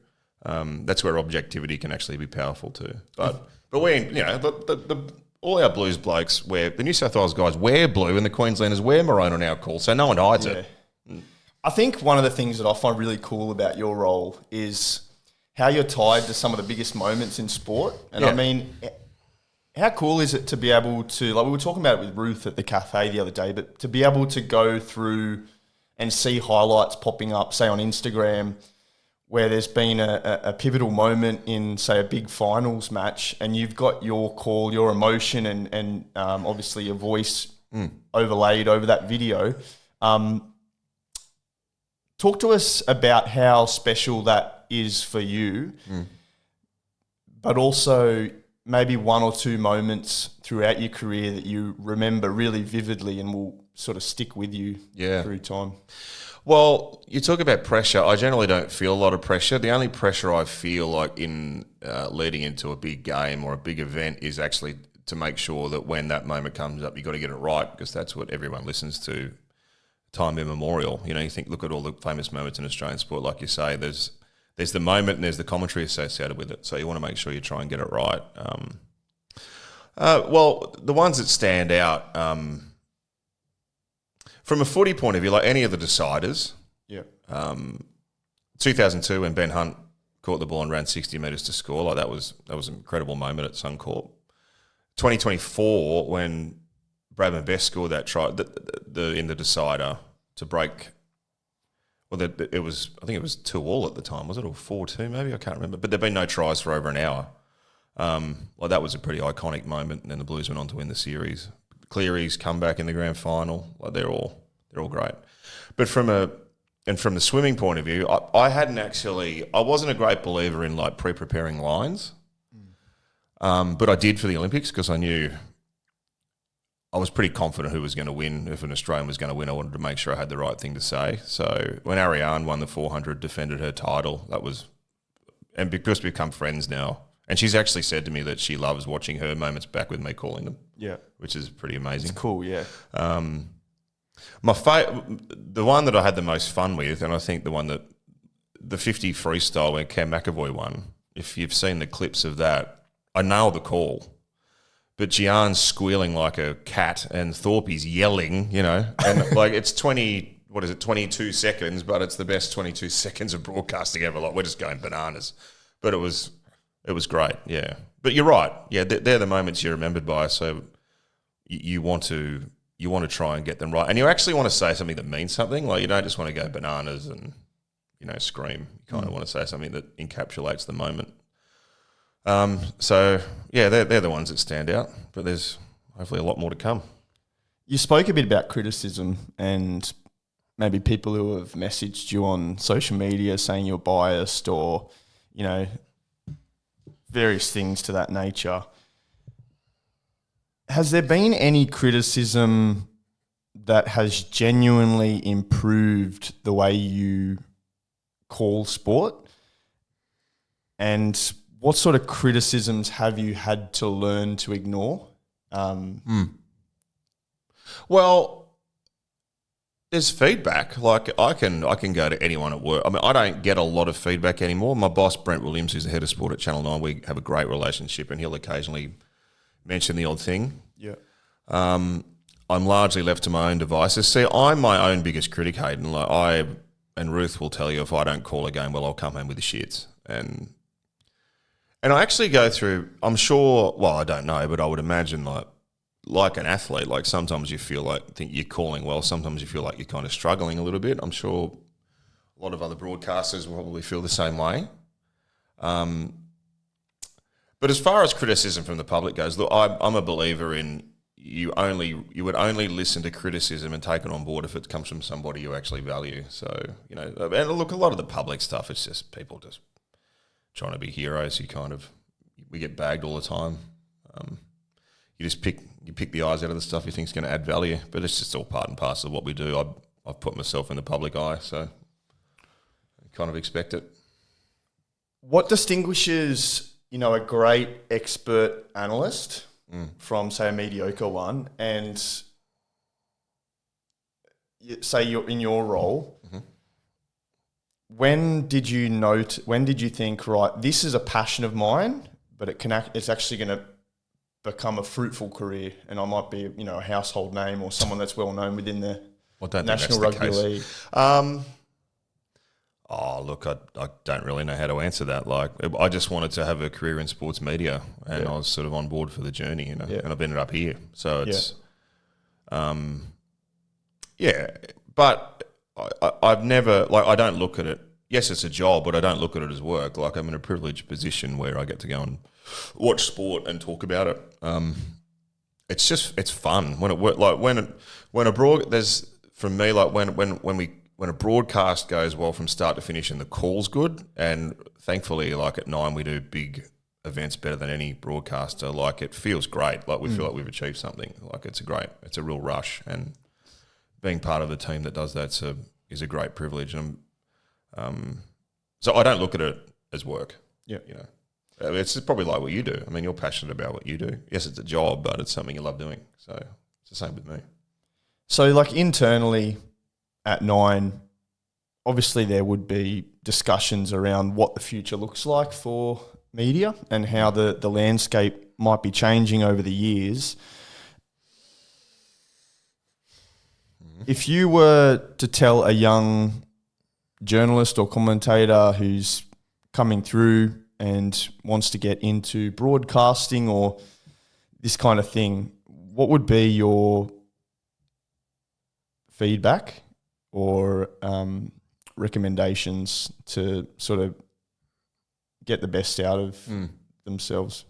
That's where objectivity can actually be powerful too. But we, all our Blues blokes the New South Wales guys wear blue, and the Queenslanders wear maroon on our call, so no one hides it. I think one of the things that I find really cool about your role is how you're tied to some of the biggest moments in sport. And I mean, how cool is it to be able to, like we were talking about it with Ruth at the cafe the other day, but to be able to go through and see highlights popping up, say on Instagram, where there's been a pivotal moment in, say, a big finals match, and you've got your call, your emotion, and obviously your voice overlaid over that video. Talk to us about how special that is for you, but also maybe one or two moments throughout your career that you remember really vividly and will sort of stick with you through time. Well, you talk about pressure. I generally don't feel a lot of pressure. The only pressure I feel like in leading into a big game or a big event is actually to make sure that when that moment comes up, you've got to get it right, because that's what everyone listens to time immemorial. You think, look at all the famous moments in Australian sport, like you say, there's the moment and there's the commentary associated with it. So you want to make sure you try and get it right. Well, the ones that stand out, from a footy point of view, like any of the deciders, 2002 when Ben Hunt caught the ball and ran 60 metres to score, like that was an incredible moment at Suncorp. 2024 when Bradman Best scored that try in the decider to break. Well, I think it was 2-2 at the time, was it, or 4-2 maybe? I can't remember. But there'd been no tries for over an hour. That was a pretty iconic moment, and then the Blues went on to win the series. Cleary's comeback in the grand final, like they're all great. But from the swimming point of view, I wasn't a great believer in like pre-preparing lines, but I did for the Olympics because I knew I was pretty confident who was going to win. If an Australian was going to win, I wanted to make sure I had the right thing to say. So when Ariane won the 400, defended her title, and because we've become friends now, and she's actually said to me that she loves watching her moments back with me calling them. Yeah, which is pretty amazing. It's cool, yeah. The one that I had the most fun with, and I think the 50 freestyle where Cam McAvoy won. If you've seen the clips of that, I nailed the call. But Gian's squealing like a cat and Thorpe's yelling, and like it's 22 seconds, but it's the best 22 seconds of broadcasting ever. Like we're just going bananas. But it was great, yeah. But you're right, yeah, they're the moments you're remembered by, so you want to try and get them right. And you actually want to say something that means something. Like you don't just want to go bananas and, scream. You kind of want to say something that encapsulates the moment. So yeah, they're the ones that stand out, but there's hopefully a lot more to come. You spoke a bit about criticism and maybe people who have messaged you on social media saying you're biased or, various things to that nature. Has there been any criticism that has genuinely improved the way you call sport? And what sort of criticisms have you had to learn to ignore? Well, there's feedback. Like I can go to anyone at work. I mean, I don't get a lot of feedback anymore. My boss, Brent Williams, who's the head of sport at Channel 9, we have a great relationship and he'll occasionally mention the odd thing. Yeah. I'm largely left to my own devices. See, I'm my own biggest critic, Hayden. Like and Ruth will tell you if I don't call a game well, I'll come home with the shits. And I actually go through, I'm sure, well, I don't know, but I would imagine like an athlete, like sometimes you think you're calling well, sometimes you feel like you're kind of struggling a little bit. I'm sure a lot of other broadcasters will probably feel the same way. But as far as criticism from the public goes, look, I'm a believer in you would only listen to criticism and take it on board if it comes from somebody you actually value. So, and look, a lot of the public stuff, it's just people just trying to be heroes. We get bagged all the time. You just pick the eyes out of the stuff you think is going to add value, but it's just all part and parcel of what we do. I've put myself in the public eye, so I kind of expect it. What distinguishes, a great expert analyst from, say, a mediocre one, and say you're in your role? Mm-hmm. When did you think, right, this is a passion of mine, but it's actually going to become a fruitful career, and I might be, a household name or someone that's well known within the National Rugby League? Look, I don't really know how to answer that. Like, I just wanted to have a career in sports media, and I was sort of on board for the journey, and I've ended up here. So it's, but I've never, I don't look at it. Yes, it's a job, but I don't look at it as work. Like, I'm in a privileged position where I get to go and watch sport and talk about it. It's fun when it works. Like when a broadcast goes well from start to finish and the call's good, and thankfully, like at 9, we do big events better than any broadcaster. Like, it feels great. Like, we feel like we've achieved something. Like, it's a real rush, and being part of the team that does that is a great privilege. And so I don't look at it as work. Yeah, it's probably like what you do. I mean, you're passionate about what you do. Yes, it's a job, but it's something you love doing. So it's the same with me. So, like, internally at 9, obviously there would be discussions around what the future looks like for media and how the landscape might be changing over the years. Mm-hmm. If you were to tell a young journalist or commentator who's coming through and wants to get into broadcasting or this kind of thing, what would be your feedback or recommendations to sort of get the best out of themselves?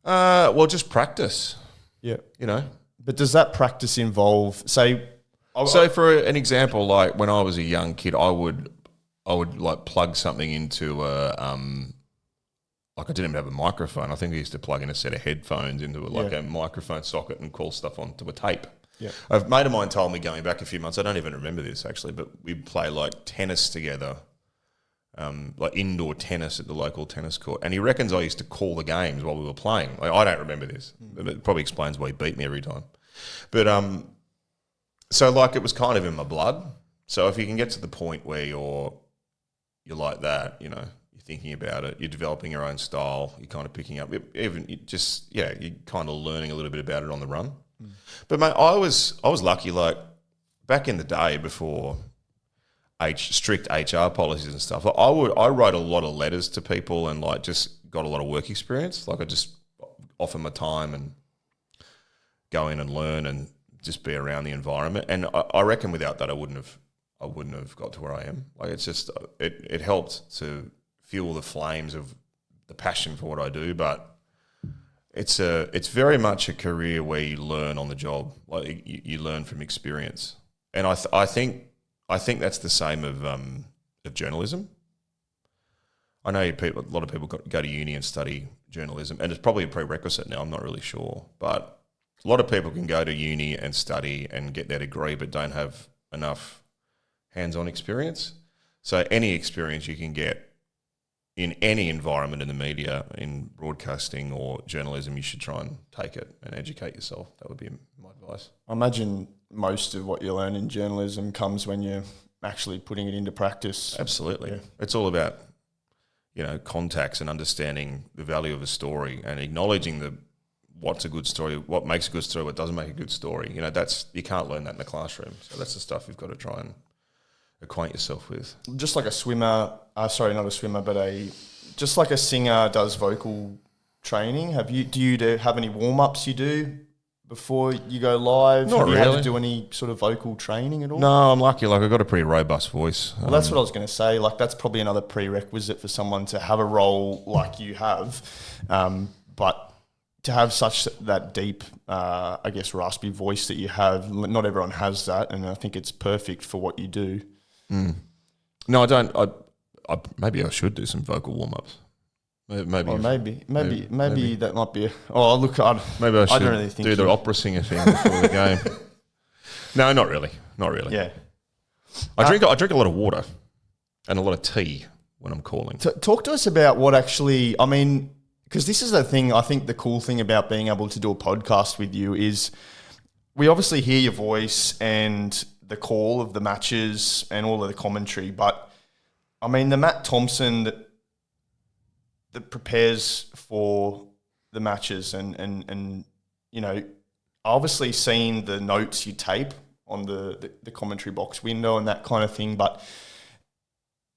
Well, just practice. Yeah. You know? But does that practice involve, say... So for an example, like when I was a young kid, I would like plug something into like I didn't even have a microphone. I think I used to plug in a set of headphones into a microphone socket and call stuff onto a tape. Yeah. A mate of mine told me going back a few months, I don't even remember this actually, but we'd play like tennis together, like indoor tennis at the local tennis court. And he reckons I used to call the games while we were playing. Like, I don't remember this. It probably explains why he beat me every time. But so like it was kind of in my blood. So if you can get to the point where you're like that, you know, you're thinking about it, you're developing your own style, you're kind of picking up, even you're kind of learning a little bit about it on the run. But mate, I was lucky. Like back in the day, before strict HR policies and stuff, I wrote a lot of letters to people and like just got a lot of work experience. Like I just offer my time and go in and learn and just be around the environment. And I reckon without that, I wouldn't have got to where I am. Like it's just it helped to fuel the flames of the passion for what I do, but. It's very much a career where you learn on the job, like you learn from experience, and I think that's the same of journalism. I know a lot of people go to uni and study journalism, and it's probably a prerequisite now. I'm not really sure, but a lot of people can go to uni and study and get their degree, but don't have enough hands-on experience. So any experience you can get in any environment in the media, in broadcasting or journalism, you should try and take it and educate yourself. That would be my advice. I imagine most of what you learn in journalism comes when you're actually putting it into practice. Absolutely. Yeah. It's all about, you know, contacts and understanding the value of a story and acknowledging what's a good story, what makes a good story, what doesn't make a good story. You know, you can't learn that in the classroom. So that's the stuff you've got to try and acquaint yourself with. Just like a swimmer, not a swimmer, but just like a singer does vocal training. Do you have any warm-ups you do before you go live? Not have you really. had to do any sort of vocal training at all? No, I'm lucky. Like I've got a pretty robust voice. Well, that's what I was going to say. Like that's probably another prerequisite for someone to have a role like you have, but to have that deep, I guess, raspy voice that you have. Not everyone has that, and I think it's perfect for what you do. No, I don't. Maybe I should do some vocal warm-ups. Maybe that might be. Look, maybe I should don't really think do the opera singer thing before the game. No, not really. Yeah, I drink a lot of water and a lot of tea when I'm calling. Talk to us about what actually. I mean, because this is the thing. I think the cool thing about being able to do a podcast with you is we obviously hear your voice and the call of the matches and all of the commentary, but I mean the Matt Thompson that prepares for the matches and you know, obviously seeing the notes you tape on the commentary box window and that kind of thing, but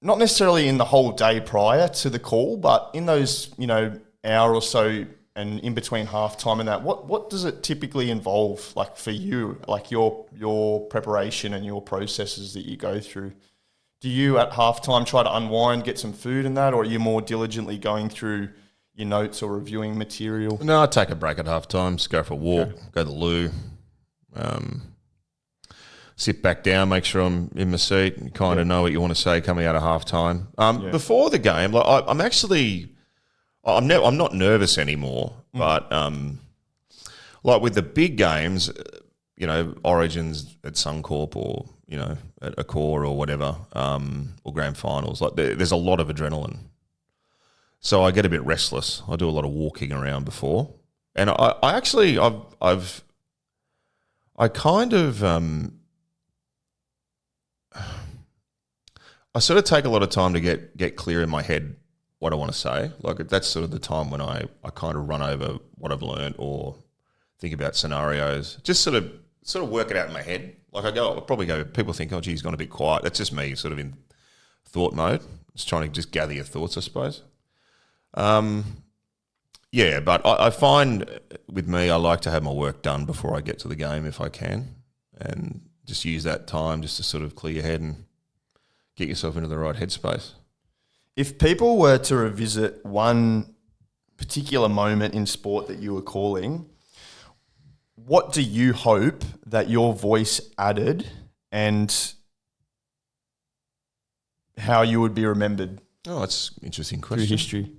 not necessarily in the whole day prior to the call, but in those, you know, hour or so and in between halftime and that, what does it typically involve, like for you, like your preparation and your processes that you go through? Do you at halftime try to unwind, get some food and that, or are you more diligently going through your notes or reviewing material? No, I take a break at halftime, just go for a walk, go to the loo, sit back down, make sure I'm in my seat and kind of know what you want to say coming out of halftime. Before the game, like I'm not nervous anymore, but like with the big games, you know, Origins at Suncorp or, you know, at Accor or whatever, or grand finals, like there's a lot of adrenaline. So I get a bit restless. I do a lot of walking around before. And I sort of take a lot of time to get clear in my head what I want to say. Like that's sort of the time when I kind of run over what I've learned or think about scenarios. Just sort of work it out in my head. Like people think, oh, gee, he's gone a bit quiet. That's just me sort of in thought mode. Just trying to just gather your thoughts, I suppose. But I find with me, I like to have my work done before I get to the game if I can, and just use that time just to sort of clear your head and get yourself into the right headspace. If people were to revisit one particular moment in sport that you were calling, what do you hope that your voice added, and how you would be remembered Oh, that's an interesting through question. history?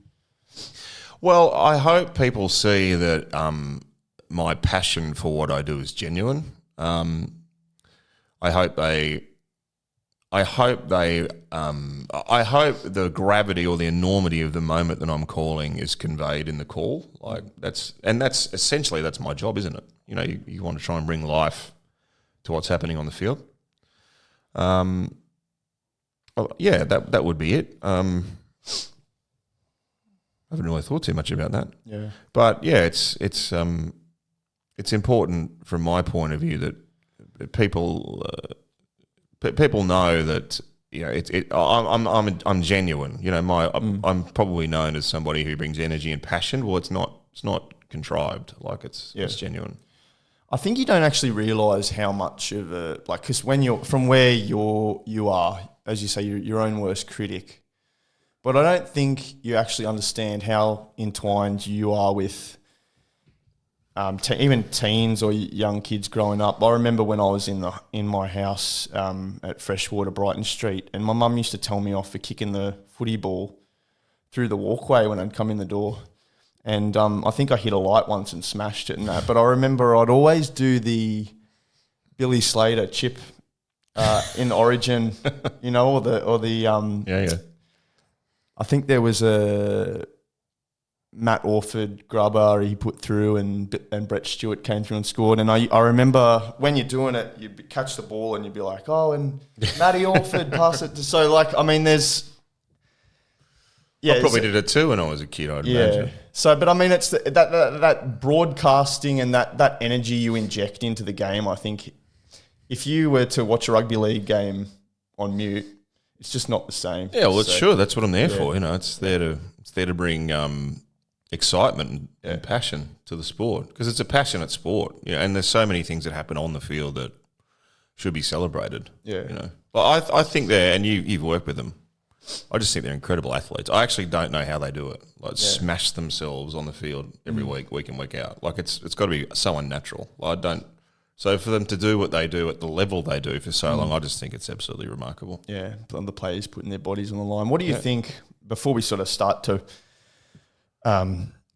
Well, I hope people see that my passion for what I do is genuine. I hope the gravity or the enormity of the moment that I'm calling is conveyed in the call. That's essentially my job, isn't it? You know, you want to try and bring life to what's happening on the field. Yeah, that would be it. I haven't really thought too much about that. Yeah. But yeah, it's important from my point of view that people know that, you know, I'm genuine. You know, I'm probably known as somebody who brings energy and passion. Well, it's not contrived. Like it's genuine. I think you don't actually realise how much of a, like, because when you're from where you are, as you say, you're your own worst critic. But I don't think you actually understand how entwined you are with even teens or young kids growing up. I remember when I was in my house at Freshwater, Brighton Street, and my mum used to tell me off for kicking the footy ball through the walkway when I'd come in the door. And I think I hit a light once and smashed it and that. But I remember I'd always do the Billy Slater chip in Origin, you know, or the Yeah. I think there was a Matt Orford grubber he put through, and Brett Stewart came through and scored. And I remember when you're doing it, you catch the ball and you'd be like, oh, and Matty Orford pass it. So, like, I mean, there's... Yeah, I probably did it too when I was a kid, I'd imagine. So, but I mean, it's that broadcasting and that energy you inject into the game. I think if you were to watch a rugby league game on mute, it's just not the same. Yeah, well, sure, that's what I'm there for. You know, it's there to bring excitement and passion to the sport, because it's a passionate sport. You know, and there's so many things that happen on the field that should be celebrated. Yeah, you know. But I think and you've worked with them. I just think they're incredible athletes. I actually don't know how they do it. Like smash themselves on the field every week in, week out. Like it's got to be so unnatural. I don't. So for them to do what they do at the level they do for so long, I just think it's absolutely remarkable. Yeah, the players putting their bodies on the line. What do you think, before we sort of start to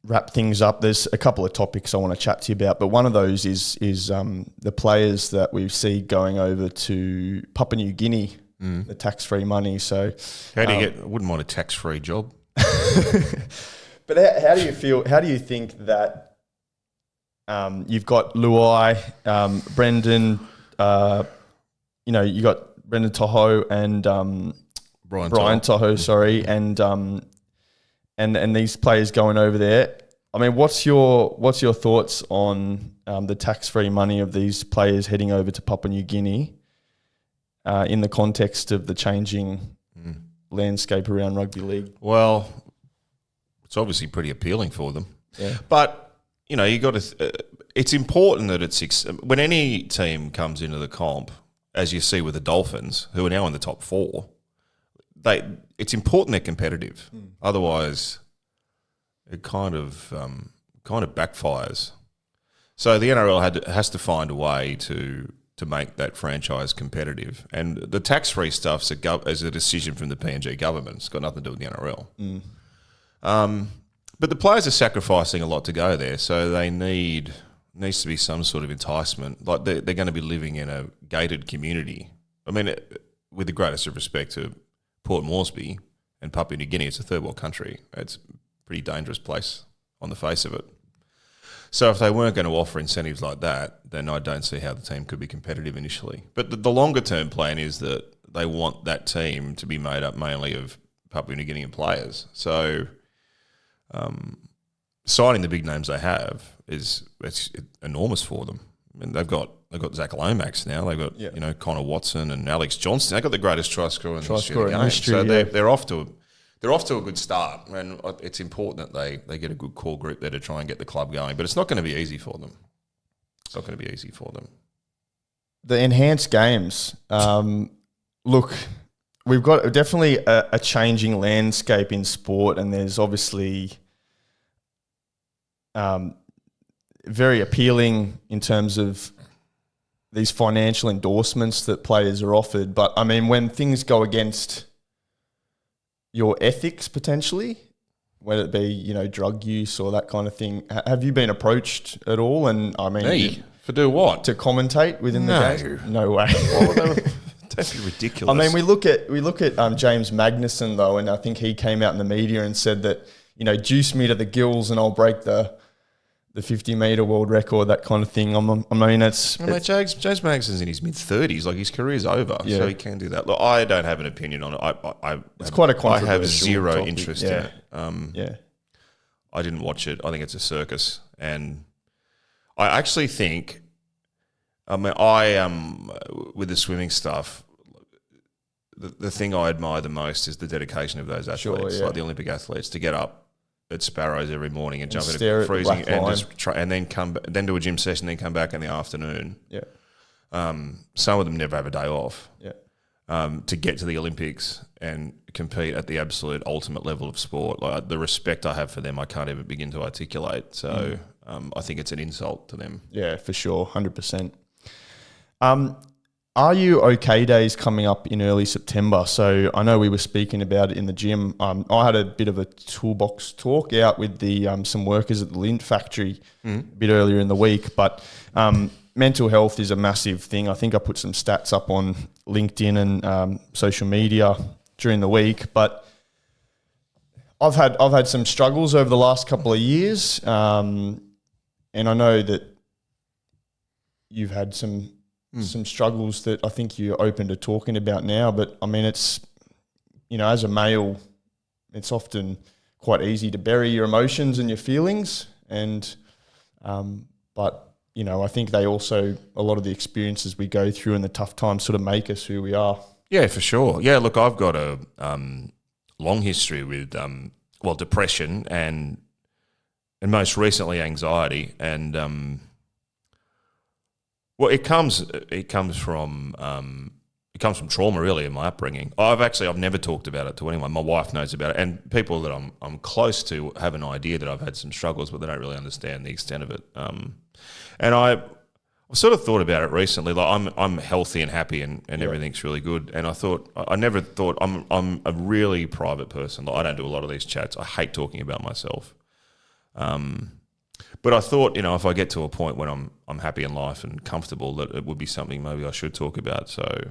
wrap things up, there's a couple of topics I want to chat to you about, but one of those is the players that we see going over to Papua New Guinea, the tax-free money. So how do you I wouldn't mind a tax-free job. But how do you feel? How do you think that you've got Luai, Brendan, you know, you got Brendan Toho and Brian Toho, sorry, and these players going over there. I mean, what's your thoughts on the tax-free money of these players heading over to Papua New Guinea in the context of the changing landscape around rugby league? Well, it's obviously pretty appealing for them. Yeah. But, you know, you got to. It's important that it's when any team comes into the comp, as you see with the Dolphins, who are now in the top 4. It's important they're competitive. Otherwise, it kind of backfires. So the NRL has to find a way to make that franchise competitive, and the tax-free stuff's is a decision from the PNG government. It's got nothing to do with the NRL. But the players are sacrificing a lot to go there, so they needs to be some sort of enticement. Like they're going to be living in a gated community. I mean, with the greatest of respect to Port Moresby and Papua New Guinea, it's a third world country. It's a pretty dangerous place on the face of it. So if they weren't going to offer incentives like that, then I don't see how the team could be competitive initially. But the longer term plan is that they want that team to be made up mainly of Papua New Guinean players. So signing the big names they have it's enormous for them. I mean, they've got Zach Lomax now. They've got you know, Connor Watson and Alex Johnston. They've got the greatest try scorer in the history of the game. So they're off to a good start, and it's important that they get a good core group there to try and get the club going. But it's not going to be easy for them. It's not going to be easy for them. The enhanced games. Look, we've got definitely a changing landscape in sport, and there's obviously very appealing in terms of these financial endorsements that players are offered. But I mean, when things go against your ethics potentially, whether it be, you know, drug use or that kind of thing, have you been approached at all? And I mean, Me? For do what? To commentate within the game? No way. Don't be ridiculous. I mean, we look at James Magnuson though, and I think he came out in the media and said that, you know, juice me to the gills and I'll break the 50-metre world record, that kind of thing. I mean, James Magson's in his mid-30s. Like, his career's over, so he can do that. Look, I don't have an opinion on it. It's quite a controversial I have zero topic. interest in it. I didn't watch it. I think it's a circus. And I actually think, I mean, with the swimming stuff, the thing I admire the most is the dedication of those athletes, like the Olympic athletes, to get up at Sparrows every morning and jump in a freezing and just try, and then then do a gym session, then come back in the afternoon. Yeah. Some of them never have a day off. Yeah. To get to the Olympics and compete at the absolute ultimate level of sport, like the respect I have for them, I can't even begin to articulate. So I think it's an insult to them. Yeah, for sure, 100%. Are you okay days coming up in early September? So I know we were speaking about it in the gym. I had a bit of a toolbox talk out with some workers at the lint factory a bit earlier in the week, but mental health is a massive thing. I think I put some stats up on LinkedIn and social media during the week, but I've had some struggles over the last couple of years, and I know that you've had some struggles that I think you're open to talking about now. But I mean, it's, you know, as a male, it's often quite easy to bury your emotions and your feelings. And, but, you know, I think a lot of the experiences we go through and the tough times sort of make us who we are. Yeah, for sure. Yeah, look, I've got a long history with, depression and most recently anxiety. And, well, it comes from trauma, really, in my upbringing. I've never talked about it to anyone. My wife knows about it, and people that I'm close to have an idea that I've had some struggles, but they don't really understand the extent of it. And I've sort of thought about it recently. Like, I'm healthy and happy, and everything's really good. And I never thought I'm a really private person. Like, I don't do a lot of these chats. I hate talking about myself. But I thought, you know, if I get to a point when I'm happy in life and comfortable, that it would be something maybe I should talk about. So,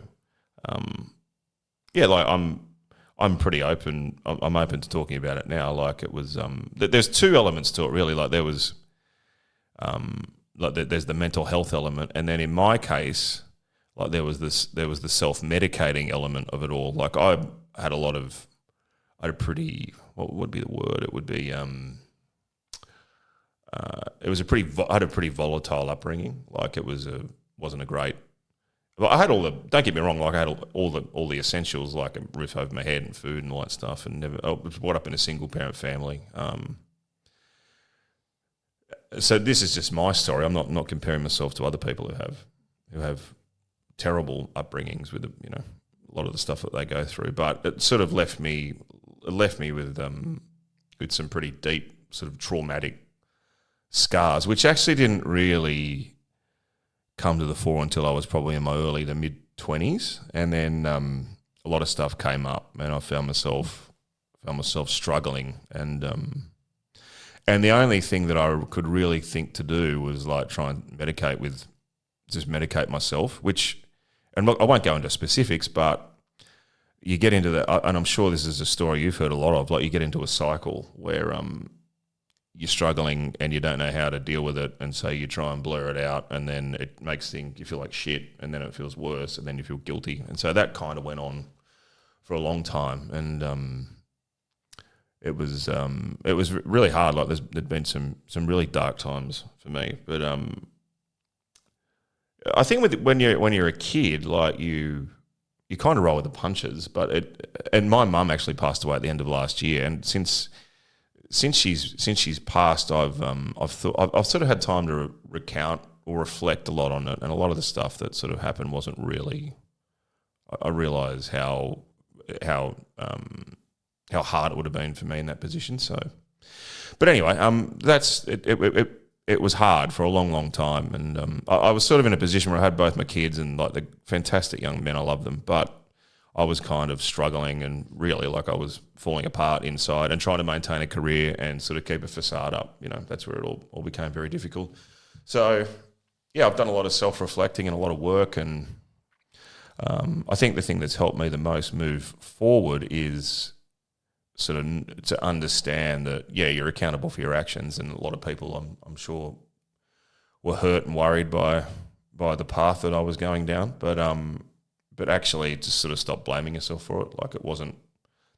like I'm pretty open. I'm open to talking about it now. Like, it was, there's two elements to it, really. Like, there was, there's the mental health element, and then in my case, like, there was the self-medicating element of it all. Like, I had a pretty, what would be the word? It would be, I had a pretty volatile upbringing. Like, it wasn't a great. Well, I had don't get me wrong. Like, I had all the essentials, like a roof over my head and food and all that stuff. And I was brought up in a single parent family. So this is just my story. I'm not comparing myself to other people who have terrible upbringings with, you know, a lot of the stuff that they go through. But it sort of left me with some pretty deep sort of traumatic scars, which actually didn't really come to the fore until I was probably in my early to mid-20s, and then a lot of stuff came up, and I found myself struggling, and the only thing that I could really think to do was like try and medicate myself, which, and look, I won't go into specifics, but you get into that, and I'm sure this is a story you've heard a lot of, like, you get into a cycle where you're struggling and you don't know how to deal with it, and so you try and blur it out, and then it makes you feel like shit, and then it feels worse, and then you feel guilty. And so that kind of went on for a long time, and it was really hard. Like, there'd been some really dark times for me, but I think when you're a kid, like, you kind of roll with the punches. And my mum actually passed away at the end of last year, and since she's passed, I've sort of had time to recount or reflect a lot on it, and a lot of the stuff that sort of happened wasn't really. I realise how hard it would have been for me in that position. So, but anyway, that's it. it was hard for a long, long time. And I was sort of in a position where I had both my kids and like the fantastic young men. I love them, but I was kind of struggling and really like I was falling apart inside and trying to maintain a career and sort of keep a facade up. You know, that's where it all became very difficult. So, yeah, I've done a lot of self-reflecting and a lot of work, and I think the thing that's helped me the most move forward is sort of to understand that, yeah, you're accountable for your actions, and a lot of people, I'm sure, were hurt and worried by the path that I was going down, but actually just sort of stop blaming yourself for it. Like, it wasn't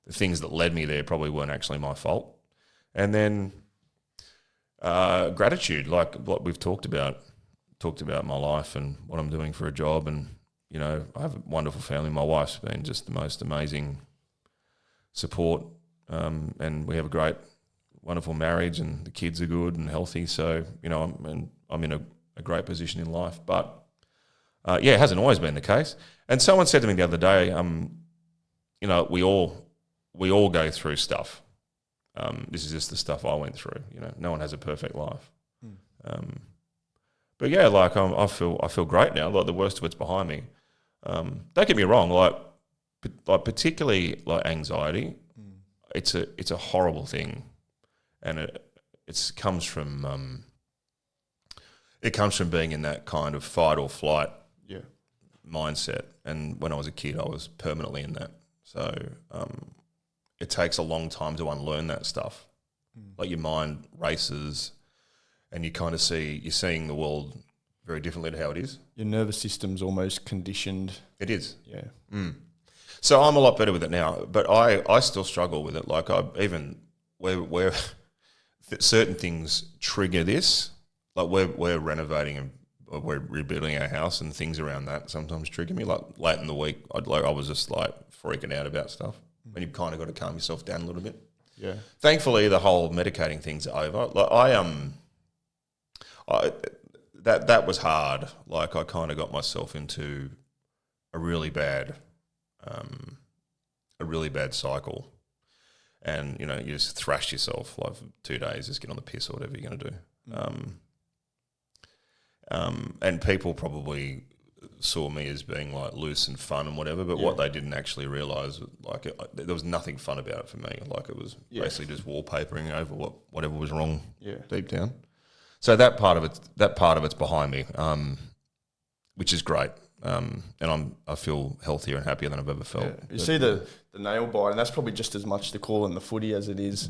the things that led me there probably weren't actually my fault. And then gratitude, like what we've talked about my life and what I'm doing for a job. And, you know, I have a wonderful family. My wife's been just the most amazing support, and we have a great, wonderful marriage, and the kids are good and healthy. So, you know, I'm in a great position in life. But yeah, it hasn't always been the case. And someone said to me the other day, you know, we all go through stuff. This is just the stuff I went through. You know, no one has a perfect life. But yeah, like I feel great now. Like, the worst of it's behind me. Don't get me wrong. Like particularly like anxiety, it's a horrible thing, and it comes from being in that kind of fight or flight mindset. And when I was a kid, I was permanently in that. So it takes a long time to unlearn that stuff. Like, your mind races, and you kind of you're seeing the world very differently to how it is. Your nervous system's almost conditioned. It is. Yeah. So I'm a lot better with it now, but I still struggle with it. Like, even where certain things trigger this, like we're renovating and we're rebuilding our house, and things around that sometimes trigger me. Like, late in the week, I was just like freaking out about stuff, and you've kind of got to calm yourself down a little bit. Yeah. Thankfully, the whole medicating thing's over. Like, that was hard. Like, I kind of got myself into a really bad cycle, and you know, you just thrashed yourself like for 2 days, just get on the piss or whatever you're going to do. And people probably saw me as being like loose and fun and whatever, but what they didn't actually realise was like there was nothing fun about it for me. Like, it was basically just wallpapering over whatever was wrong deep down. So that part of it's behind me, which is great. And I feel healthier and happier than I've ever felt. You see the nail bite, and that's probably just as much the call in the footy as it is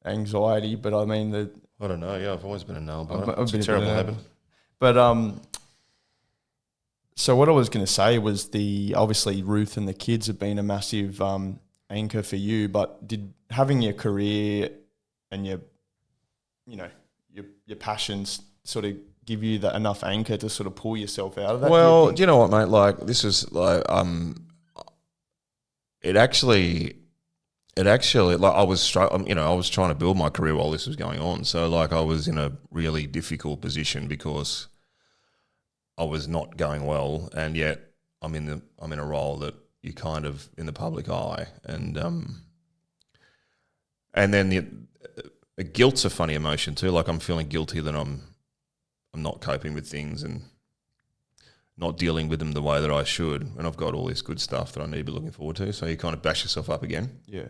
anxiety. But I mean, I don't know. Yeah, I've always been a nail biter. It's a terrible habit. But so what I was going to say was obviously Ruth and the kids have been a massive anchor for you. But did having your career and your passions sort of give you enough anchor to sort of pull yourself out of that? Well, do you know what, mate? Like, this is like it actually like I was I was trying to build my career while this was going on. So like, I was in a really difficult position because I was not going well, and yet I'm in a role that you kind of in the public eye, and then the guilt's a funny emotion too. Like, I'm feeling guilty that I'm not coping with things and not dealing with them the way that I should, and I've got all this good stuff that I need to be looking forward to. So you kind of bash yourself up again. Yeah.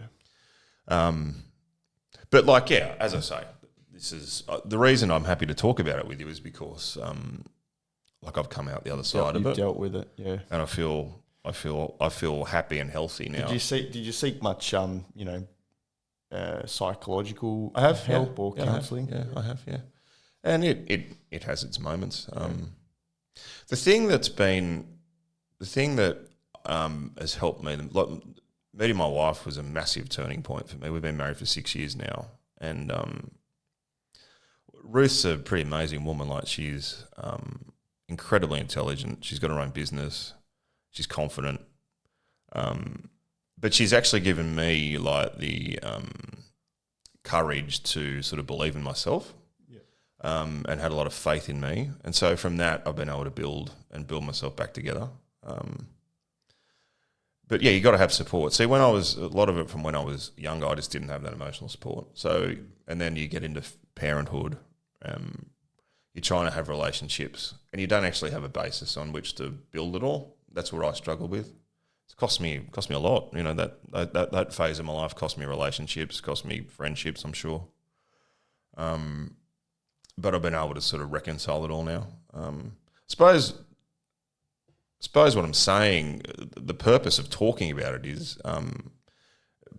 But like, yeah, as I say, this is the reason I'm happy to talk about it with you is because like, I've come out the other side of it. You've dealt with it, yeah. And I feel happy and healthy now. Did you seek much psychological help or counselling? Yeah, I have. Yeah, and it has its moments. The thing that has helped me, like, meeting my wife was a massive turning point for me. We've been married for 6 years now, and Ruth's a pretty amazing woman. Like, she's incredibly intelligent. She's got her own business. She's confident. But she's actually given me like the courage to sort of believe in myself, and had a lot of faith in me. And so from that, I've been able to build myself back together. but yeah, you got to have support. See, a lot of it from when I was younger, I just didn't have that emotional support. So, and then you get into parenthood, you're trying to have relationships, and you don't actually have a basis on which to build it all. That's what I struggle with. It's cost me a lot. You know, that phase of my life cost me relationships, cost me friendships, I'm sure. But I've been able to sort of reconcile it all now. Suppose what I'm saying, the purpose of talking about it is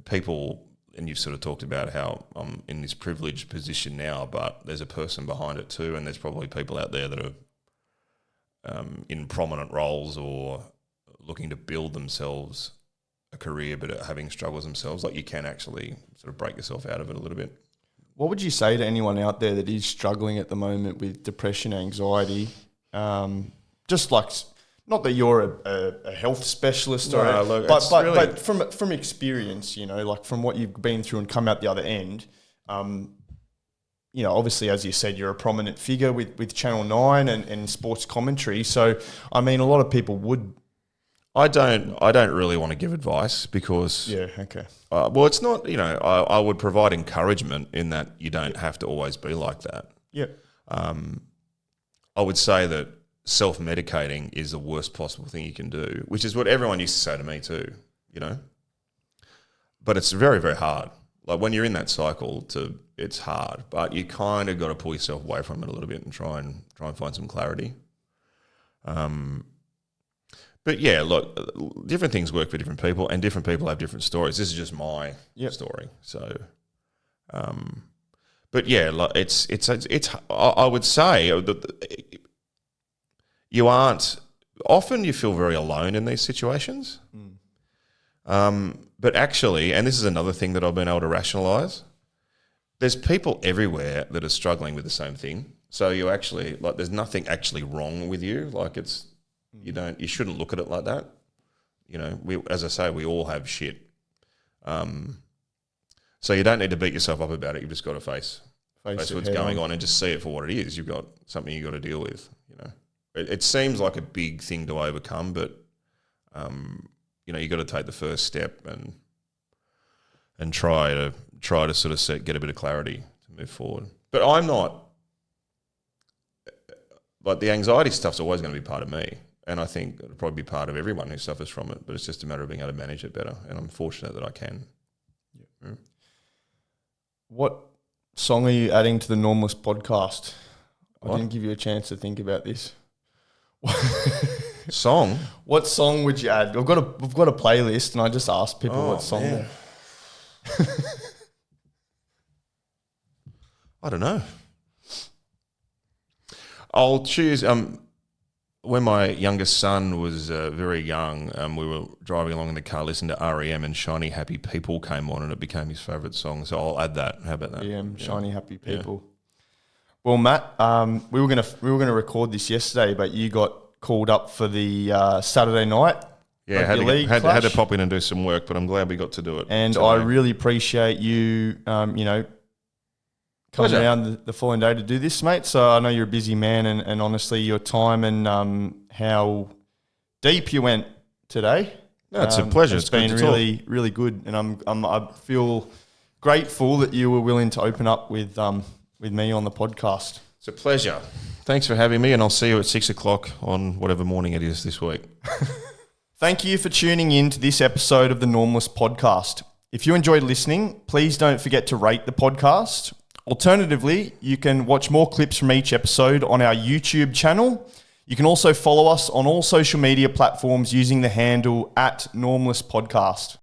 people, and you've sort of talked about how I'm in this privileged position now, but there's a person behind it too, and there's probably people out there that are in prominent roles or looking to build themselves a career but are having struggles themselves. Like, you can actually sort of break yourself out of it a little bit. What would you say to anyone out there that is struggling at the moment with depression, anxiety? Just like, not that you're a health specialist, but from experience, you know, like from what you've been through and come out the other end, you know, obviously, as you said, you're a prominent figure with Channel 9 and sports commentary. So, I mean, a lot of people would. I don't really want to give advice because... Yeah, okay. Well, it's not, you know, I would provide encouragement in that you don't have to always be like that. Yeah. I would say that self-medicating is the worst possible thing you can do, which is what everyone used to say to me too, you know. But it's very, very hard. Like, when you're in that cycle, it's hard, but you kind of got to pull yourself away from it a little bit and try and find some clarity. But yeah, look, different things work for different people, and different people have different stories. This is just my story. So, but yeah, like it's. I would say that you aren't. Often you feel very alone in these situations. But actually, and this is another thing that I've been able to rationalise, there's people everywhere that are struggling with the same thing. So you actually, like, there's nothing actually wrong with you. Like, it's, you shouldn't look at it like that. You know, as I say, we all have shit. So you don't need to beat yourself up about it. You've just got to face what's going on and just see it for what it is. You've got something you've got to deal with, you know. It seems like a big thing to overcome, but, you know, you've got to take the first step and try to sort of get a bit of clarity to move forward. But I'm not, like, the anxiety stuff's always going to be part of me. And I think it'll probably be part of everyone who suffers from it, but it's just a matter of being able to manage it better. And I'm fortunate that I can. Yeah. What song are you adding to the Normalist podcast? I didn't give you a chance to think about this. Song? What song would you add? We've got a playlist, and I just asked people what song. Man. I don't know. I'll choose. When my youngest son was very young, we were driving along in the car, listening to REM, and "Shiny Happy People" came on, and it became his favourite song. So I'll add that. How about that? REM, "Shiny Happy People." Yeah. Well, Matt, we were gonna record this yesterday, but you got called up for the Saturday night. Yeah, had to pop in and do some work, but I'm glad we got to do it. And today. I really appreciate you, you know, coming down the following day to do this, mate. So I know you're a busy man, and honestly, your time and how deep you went today. No, it's a pleasure. It's been really, really good, and I feel grateful that you were willing to open up with me on the podcast. It's a pleasure. Thanks for having me, and I'll see you at 6 o'clock on whatever morning it is this week. Thank you for tuning in to this episode of the Normalist podcast. If you enjoyed listening, please don't forget to rate the podcast. Alternatively, you can watch more clips from each episode on our YouTube channel. You can also follow us on all social media platforms using the handle @NormalistPodcast.